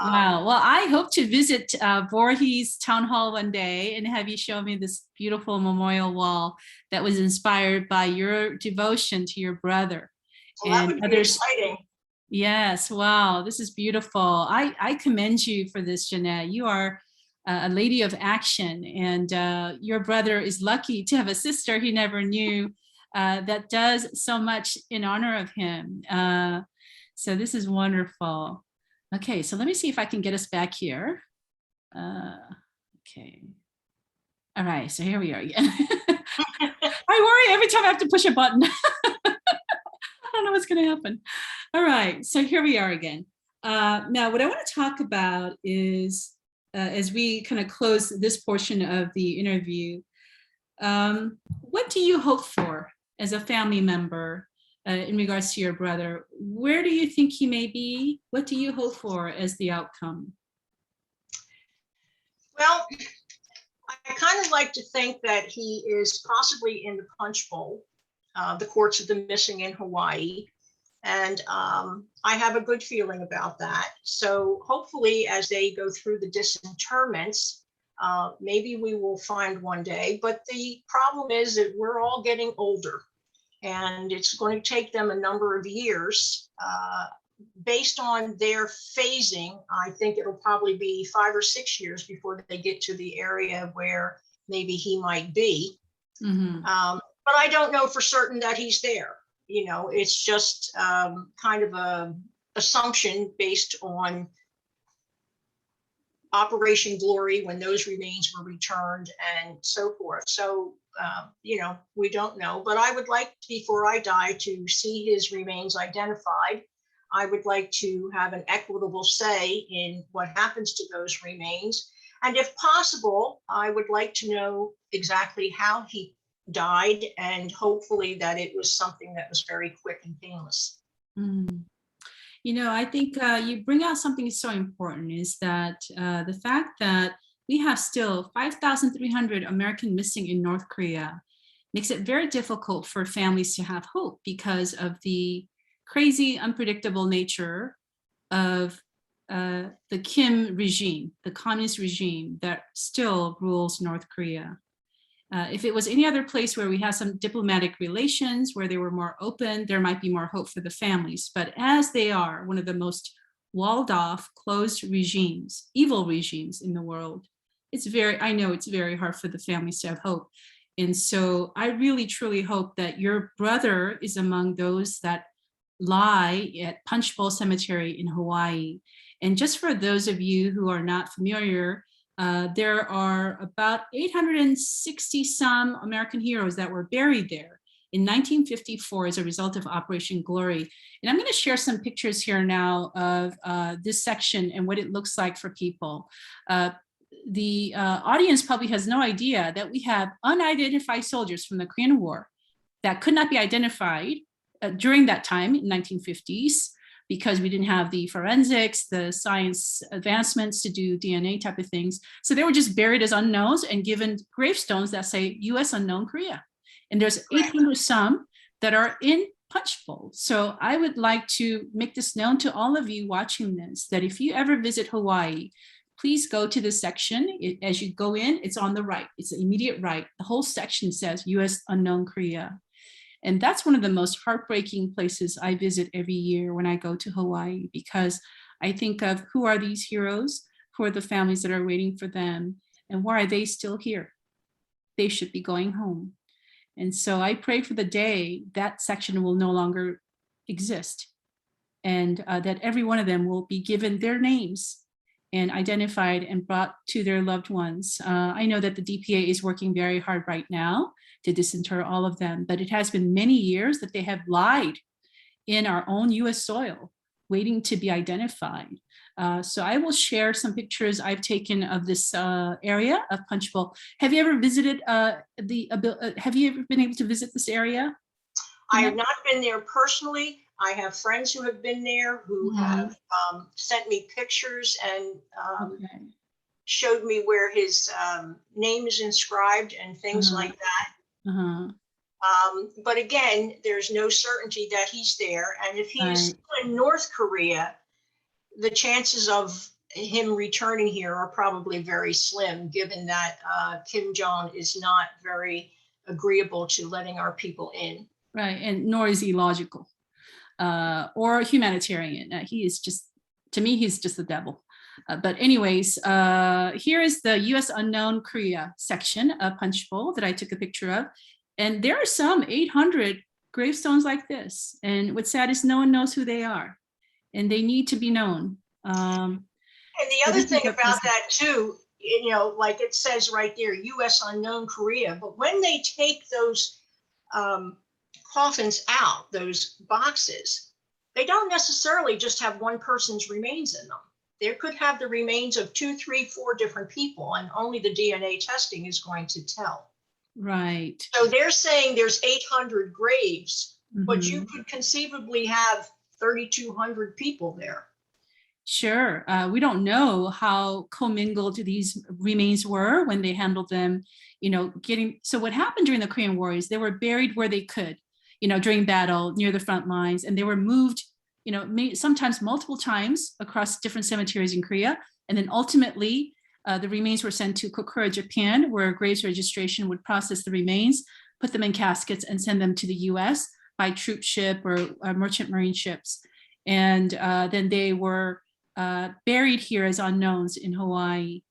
Wow. Well, I hope to visit Voorhees Town Hall one day and have you show me this beautiful memorial wall that was inspired by your devotion to your brother. Well, that would be exciting. Yes. Wow. This is beautiful. I commend you for this, Jeanette. You are a lady of action, and your brother is lucky to have a sister he never knew that does so much in honor of him. So this is wonderful. Okay, so let me see if I can get us back here. Okay. All right, so here we are again. I worry every time I have to push a button. I don't know what's going to happen. All right, so here we are again. Now, what I want to talk about is, as we kind of close this portion of the interview, what do you hope for as a family member in regards to your brother? Where do you think he may be? What do you hope for as the outcome? Well, I kind of like to think that he is possibly in the punch bowl, the courts of the missing in Hawaii. And I have a good feeling about that. So hopefully as they go through the disinterments, maybe we will find one day. But the problem is that we're all getting older. And it's going to take them a number of years. Based on their phasing, I think it'll probably be 5 or 6 years before they get to the area where maybe he might be. Mm-hmm. But I don't know for certain that he's there. You know, it's just kind of a assumption based on Operation Glory, when those remains were returned and so forth. So, you know, we don't know, but I would like, before I die, to see his remains identified. I would like to have an equitable say in what happens to those remains. And if possible, I would like to know exactly how he died, and hopefully that it was something that was very quick and painless. Mm. I think you bring out something so important is that the fact that we have still 5,300 American missing in North Korea makes it very difficult for families to have hope because of the crazy, unpredictable nature of the Kim regime, the communist regime that still rules North Korea. If it was any other place where we have some diplomatic relations, where they were more open, there might be more hope for the families. But as they are one of the most walled off, closed regimes, evil regimes in the world, I know it's very hard for the families to have hope. And so I really, truly hope that your brother is among those that lie at Punchbowl Cemetery in Hawaii. And just for those of you who are not familiar, there are about 860 some American heroes that were buried there in 1954 as a result of Operation Glory. And I'm going to share some pictures here now of this section and what it looks like for people. The audience probably has no idea that we have unidentified soldiers from the Korean War that could not be identified during that time in 1950s, because we didn't have the forensics, the science advancements to do DNA type of things. So they were just buried as unknowns and given gravestones that say US unknown Korea. And there's 800 some that are in Punchbowl. So I would like to make this known to all of you watching this, that if you ever visit Hawaii, please go to this section. As you go in, it's on the right. It's the immediate right. The whole section says US unknown Korea. And that's one of the most heartbreaking places I visit every year when I go to Hawaii, because I think of who are these heroes, who are the families that are waiting for them, and why are they still here? They should be going home. And so I pray for the day that section will no longer exist, and that every one of them will be given their names and identified and brought to their loved ones. I know that the Dpaa is working very hard right now to disinter all of them, but it has been many years that they have lied in our own US soil, waiting to be identified. So I will share some pictures I've taken of this area of Punchbowl. Have you ever visited have you ever been able to visit this area? I have not been there personally. I have friends who have been there who have sent me pictures and showed me where his name is inscribed and things like that. But again, there's no certainty that he's there. And if he is still in North Korea, the chances of him returning here are probably very slim, given that Kim Jong is not very agreeable to letting our people in. Right, and nor is he logical or humanitarian. He is just, to me, he's just the devil. But anyways, here is the US unknown Korea section of Punchbowl that I took a picture of. And there are some 800 gravestones like this. And what's sad is no one knows who they are. And they need to be known. And the other thing about that too, like it says right there, US unknown Korea. But when they take those coffins out, those boxes, they don't necessarily just have one person's remains in them. There could have the remains of 2, 3, 4 different people, and only the DNA testing is going to tell. Right. So they're saying there's 800 graves, but you could conceivably have 3,200 people there. Sure. We don't know how commingled these remains were when they handled them, so what happened during the Korean War is they were buried where they could, during battle near the front lines, and they were moved, sometimes multiple times across different cemeteries in Korea. And then ultimately the remains were sent to Kokura, Japan, where graves registration would process the remains, put them in caskets and send them to the US by troop ship or merchant marine ships. And then they were buried here as unknowns in Hawaii.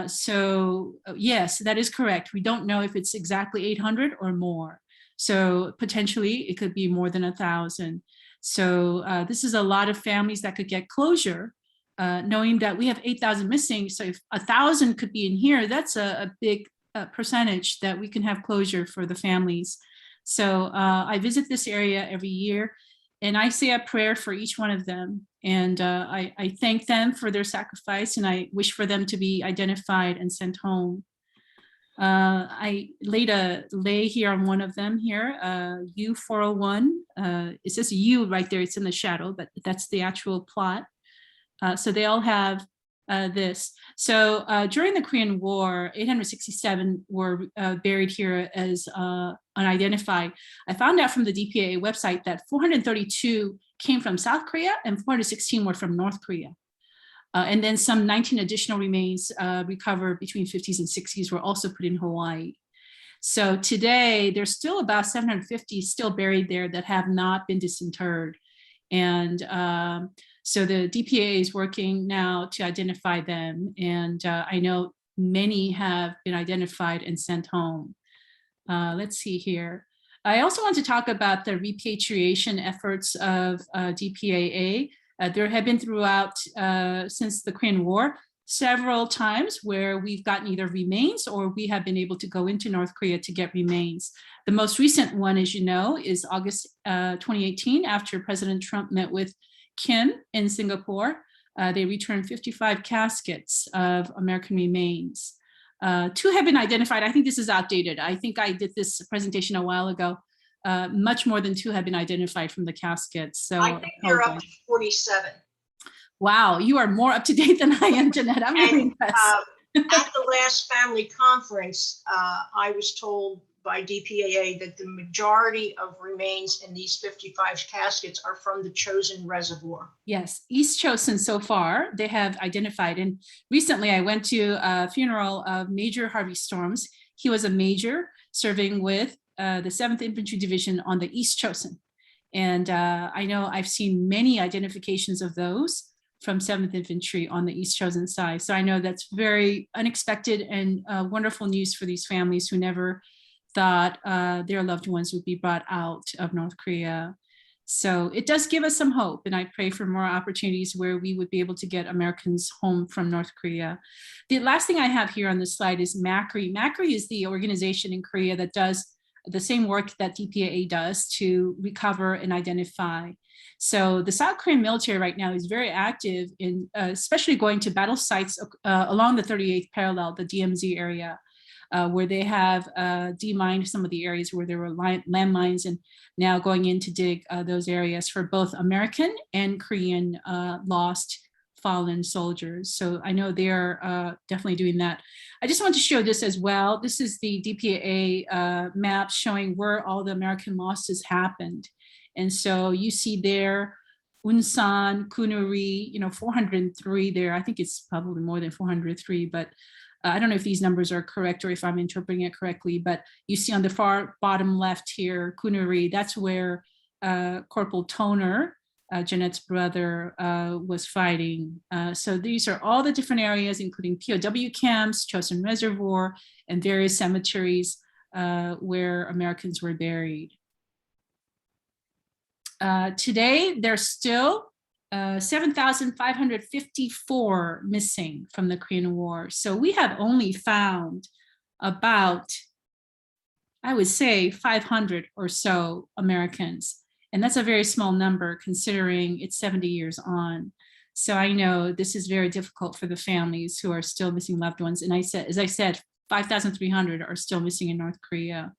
So yes, that is correct. We don't know if it's exactly 800 or more. So potentially it could be more than 1,000. So this is a lot of families that could get closure, knowing that we have 8,000 missing. So if 1,000 could be in here, that's a big percentage that we can have closure for the families. So I visit this area every year, and I say a prayer for each one of them. And I thank them for their sacrifice, and I wish for them to be identified and sent home. I laid a lay here on one of them here, U401. It says U right there, it's in the shadow, but that's the actual plot. So they all have this. So during the Korean War, 867 were buried here as unidentified. I found out from the Dpaa website that 432 came from South Korea and 416 were from North Korea. And then some 19 additional remains recovered between 50s and 60s were also put in Hawaii. So today there's still about 750 still buried there that have not been disinterred. And so the Dpaa is working now to identify them. And I know many have been identified and sent home. Let's see here. I also want to talk about the repatriation efforts of Dpaa. There have been throughout, since the Korean War, several times where we've gotten either remains or we have been able to go into North Korea to get remains. The most recent one, as you know, is August 2018, after President Trump met with Kim in Singapore. They returned 55 caskets of American remains. 2 have been identified. I think this is outdated. I think I did this presentation a while ago. Much more than 2 have been identified from the caskets. So I think they're up to 47. Wow, you are more up to date than I am, Jeanette. I'm really impressed. At the last family conference, I was told by Dpaa that the majority of remains in these 55 caskets are from the Chosin Reservoir. Yes, East Chosin so far, they have identified. And recently I went to a funeral of Major Harvey Storms. He was a major serving with the 7th Infantry Division on the East Chosin. And I know I've seen many identifications of those from 7th Infantry on the East Chosin side. So I know that's very unexpected and wonderful news for these families who never thought their loved ones would be brought out of North Korea. So it does give us some hope, and I pray for more opportunities where we would be able to get Americans home from North Korea. The last thing I have here on this slide is MACRI. MACRI is the organization in Korea that does the same work that Dpaa does to recover and identify. So the South Korean military right now is very active in especially going to battle sites along the 38th parallel, the DMZ area, where they have demined some of the areas where there were landmines, and now going in to dig those areas for both American and Korean lost fallen soldiers. So I know they're definitely doing that. I just want to show this as well. This is the Dpaa map showing where all the American losses happened. And so you see there, Unsan, Kunu-ri, 403 there. I think it's probably more than 403, but I don't know if these numbers are correct or if I'm interpreting it correctly, but you see on the far bottom left here, Kunu-ri, that's where Corporal Toner, Jeanette's brother, was fighting. So these are all the different areas, including POW camps, Chosin Reservoir, and various cemeteries where Americans were buried. Today, there's still 7,554 missing from the Korean War. So we have only found about, I would say, 500 or so Americans. And that's a very small number considering it's 70 years on. So I know this is very difficult for the families who are still missing loved ones. And as I said, 5,300 are still missing in North Korea.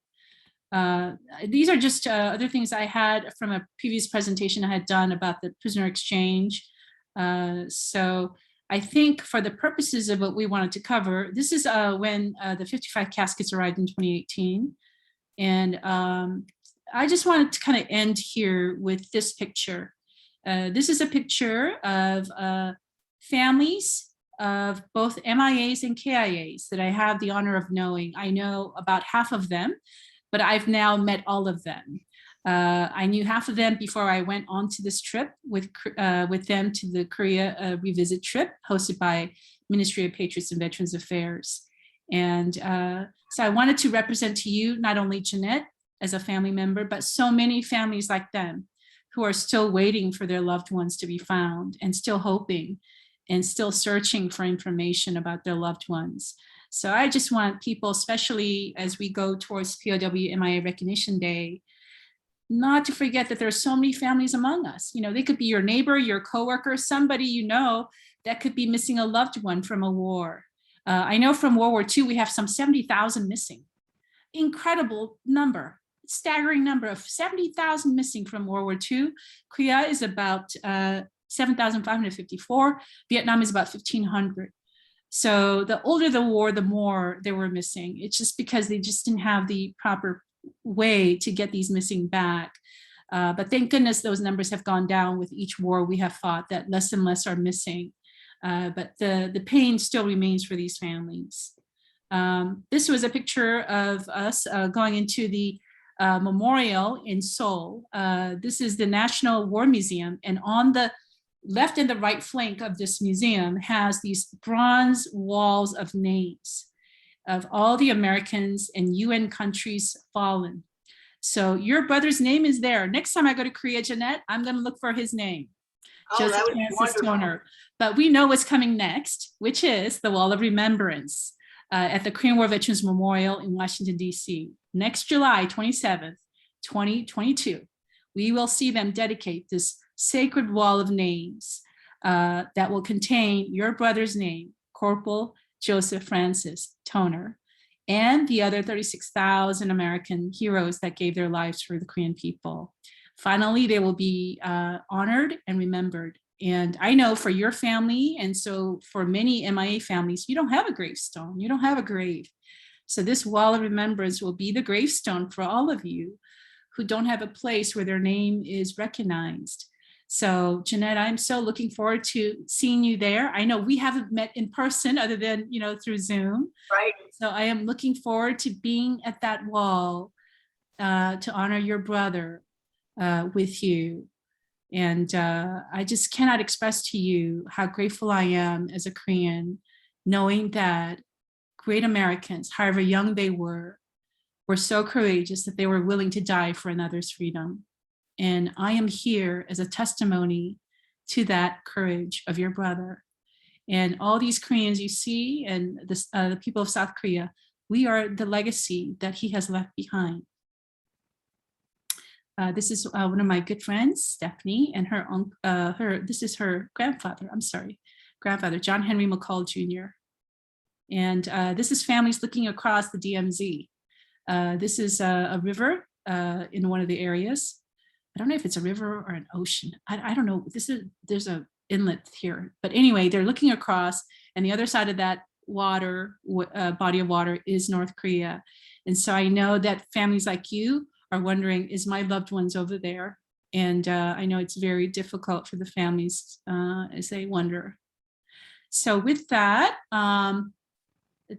These are just other things I had from a previous presentation I had done about the prisoner exchange. So I think for the purposes of what we wanted to cover, this is when the 55 caskets arrived in 2018. And I just wanted to kind of end here with this picture. This is a picture of families of both MIAs and KIAs that I have the honor of knowing. I know about half of them, but I've now met all of them. I knew half of them before I went on to this trip with them to the Korea Revisit trip hosted by Ministry of Patriots and Veterans Affairs. And so I wanted to represent to you not only Jeanette as a family member, but so many families like them who are still waiting for their loved ones to be found and still hoping and still searching for information about their loved ones. So I just want people, especially as we go towards POW MIA Recognition Day, not to forget that there are so many families among us. They could be your neighbor, your coworker, somebody that could be missing a loved one from a war. I know from World War II, we have some 70,000 missing. Incredible number, staggering number of 70,000 missing from World War II. Korea is about 7,554. Vietnam is about 1,500. So the older the war, the more they were missing. It's just because they just didn't have the proper way to get these missing back. But thank goodness those numbers have gone down with each war we have fought, that less and less are missing. But the pain still remains for these families. This was a picture of us going into the memorial in Seoul. This is the National War Museum, and on the left and the right flank of this museum has these bronze walls of names of all the Americans and UN countries fallen. So your brother's name is there. Next time I go to Korea, Jeanette, I'm going to look for his name. Oh, Joseph that would be Francis wonderful. Toner. But we know what's coming next, which is the Wall of Remembrance at the Korean War Veterans Memorial in Washington, D.C. Next July 27th, 2022, we will see them dedicate this sacred wall of names that will contain your brother's name, Corporal Joseph Francis Toner, and the other 36,000 American heroes that gave their lives for the Korean people. Finally, they will be honored and remembered. And I know for your family, and so for many MIA families, you don't have a gravestone, you don't have a grave. So this wall of remembrance will be the gravestone for all of you who don't have a place where their name is recognized. So Jeanette, I'm so looking forward to seeing you there. I know we haven't met in person other than, through Zoom. Right. So I am looking forward to being at that wall to honor your brother with you. And I just cannot express to you how grateful I am as a Korean, knowing that great Americans, however young they were so courageous that they were willing to die for another's freedom. And I am here as a testimony to that courage of your brother. And all these Koreans you see, and the people of South Korea, we are the legacy that he has left behind. This is one of my good friends, Stephanie, and this is her grandfather, grandfather, John Henry McCall Jr. And this is families looking across the DMZ. This is a river in one of the areas. I don't know if it's a river or an ocean. I don't know. There's an inlet here. But anyway, they're looking across, and the other side of that water, body of water, is North Korea. And so I know that families like you are wondering, is my loved ones over there? And I know it's very difficult for the families as they wonder. So with that,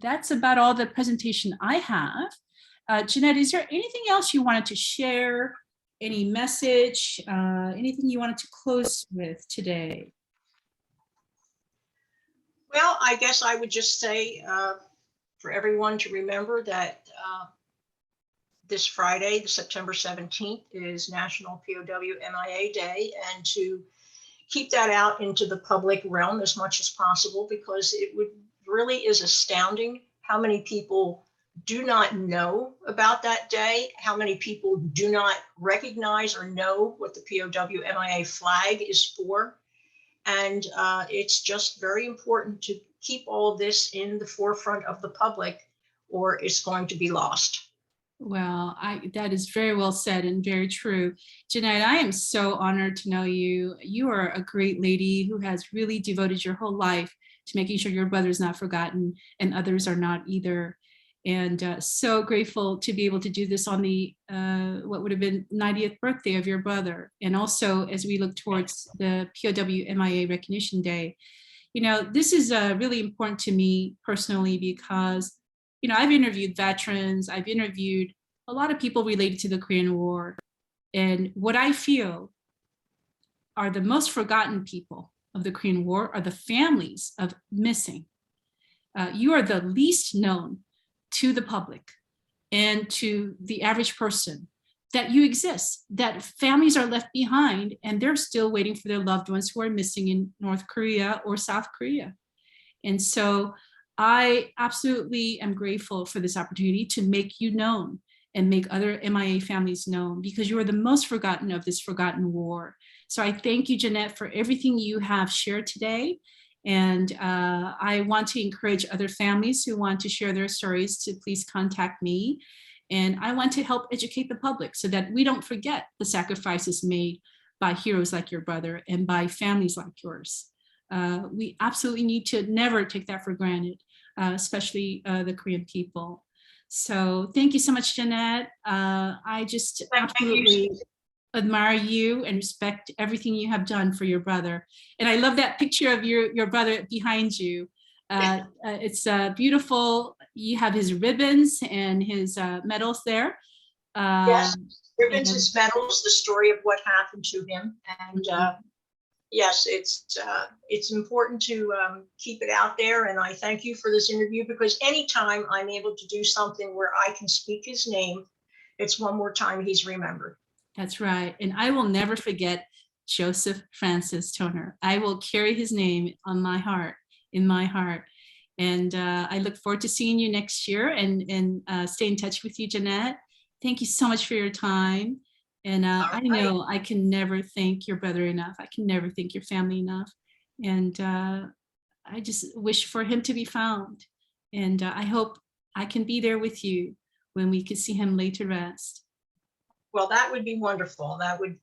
that's about all the presentation I have. Jeanette, is there anything else you wanted to share? Any message, anything you wanted to close with today? Well, I guess I would just say for everyone to remember that this Friday, September 17th, is National POW MIA Day, and to keep that out into the public realm as much as possible, because it really is astounding how many people do not know about that day, how many people do not recognize or know what the POW MIA flag is for. And it's just very important to keep all of this in the forefront of the public, or it's going to be lost. Well, that is very well said and very true. Jeanette, I am so honored to know you. You are a great lady who has really devoted your whole life to making sure your brother is not forgotten and others are not either. And so grateful to be able to do this on the, what would have been 90th birthday of your brother. And also as we look towards the POW MIA Recognition Day, this is really important to me personally because I've interviewed veterans, I've interviewed a lot of people related to the Korean War. And what I feel are the most forgotten people of the Korean War are the families of missing. You are the least known to the public and to the average person that you exist, that families are left behind and they're still waiting for their loved ones who are missing in North Korea or South Korea. And so I absolutely am grateful for this opportunity to make you known and make other MIA families known, because you are the most forgotten of this forgotten war. So I thank you, Jeanette, for everything you have shared today. And I want to encourage other families who want to share their stories to please contact me. And I want to help educate the public so that we don't forget the sacrifices made by heroes like your brother and by families like yours. We absolutely need to never take that for granted, especially the Korean people. So thank you so much, Jeanette. I just absolutely admire you and respect everything you have done for your brother. And I love that picture of your brother behind you. It's beautiful. You have his ribbons and his medals there. Yes, ribbons, and- his medals, the story of what happened to him. And yes, it's important to keep it out there. And I thank you for this interview, because anytime I'm able to do something where I can speak his name, it's one more time he's remembered. That's right. And I will never forget Joseph Francis Toner. I will carry his name on my heart, in my heart. And I look forward to seeing you next year and stay in touch with you, Jeanette. Thank you so much for your time. And I know I can never thank your brother enough. I can never thank your family enough. And I just wish for him to be found. And I hope I can be there with you when we can see him laid to rest. Well, that would be wonderful. That would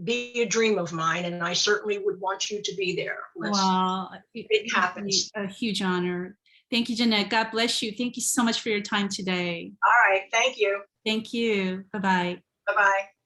be a dream of mine, and I certainly would want you to be there. Wow, it happens. A huge honor. Thank you, Jeanette. God bless you. Thank you so much for your time today. All right, thank you. Thank you. Bye-bye. Bye-bye.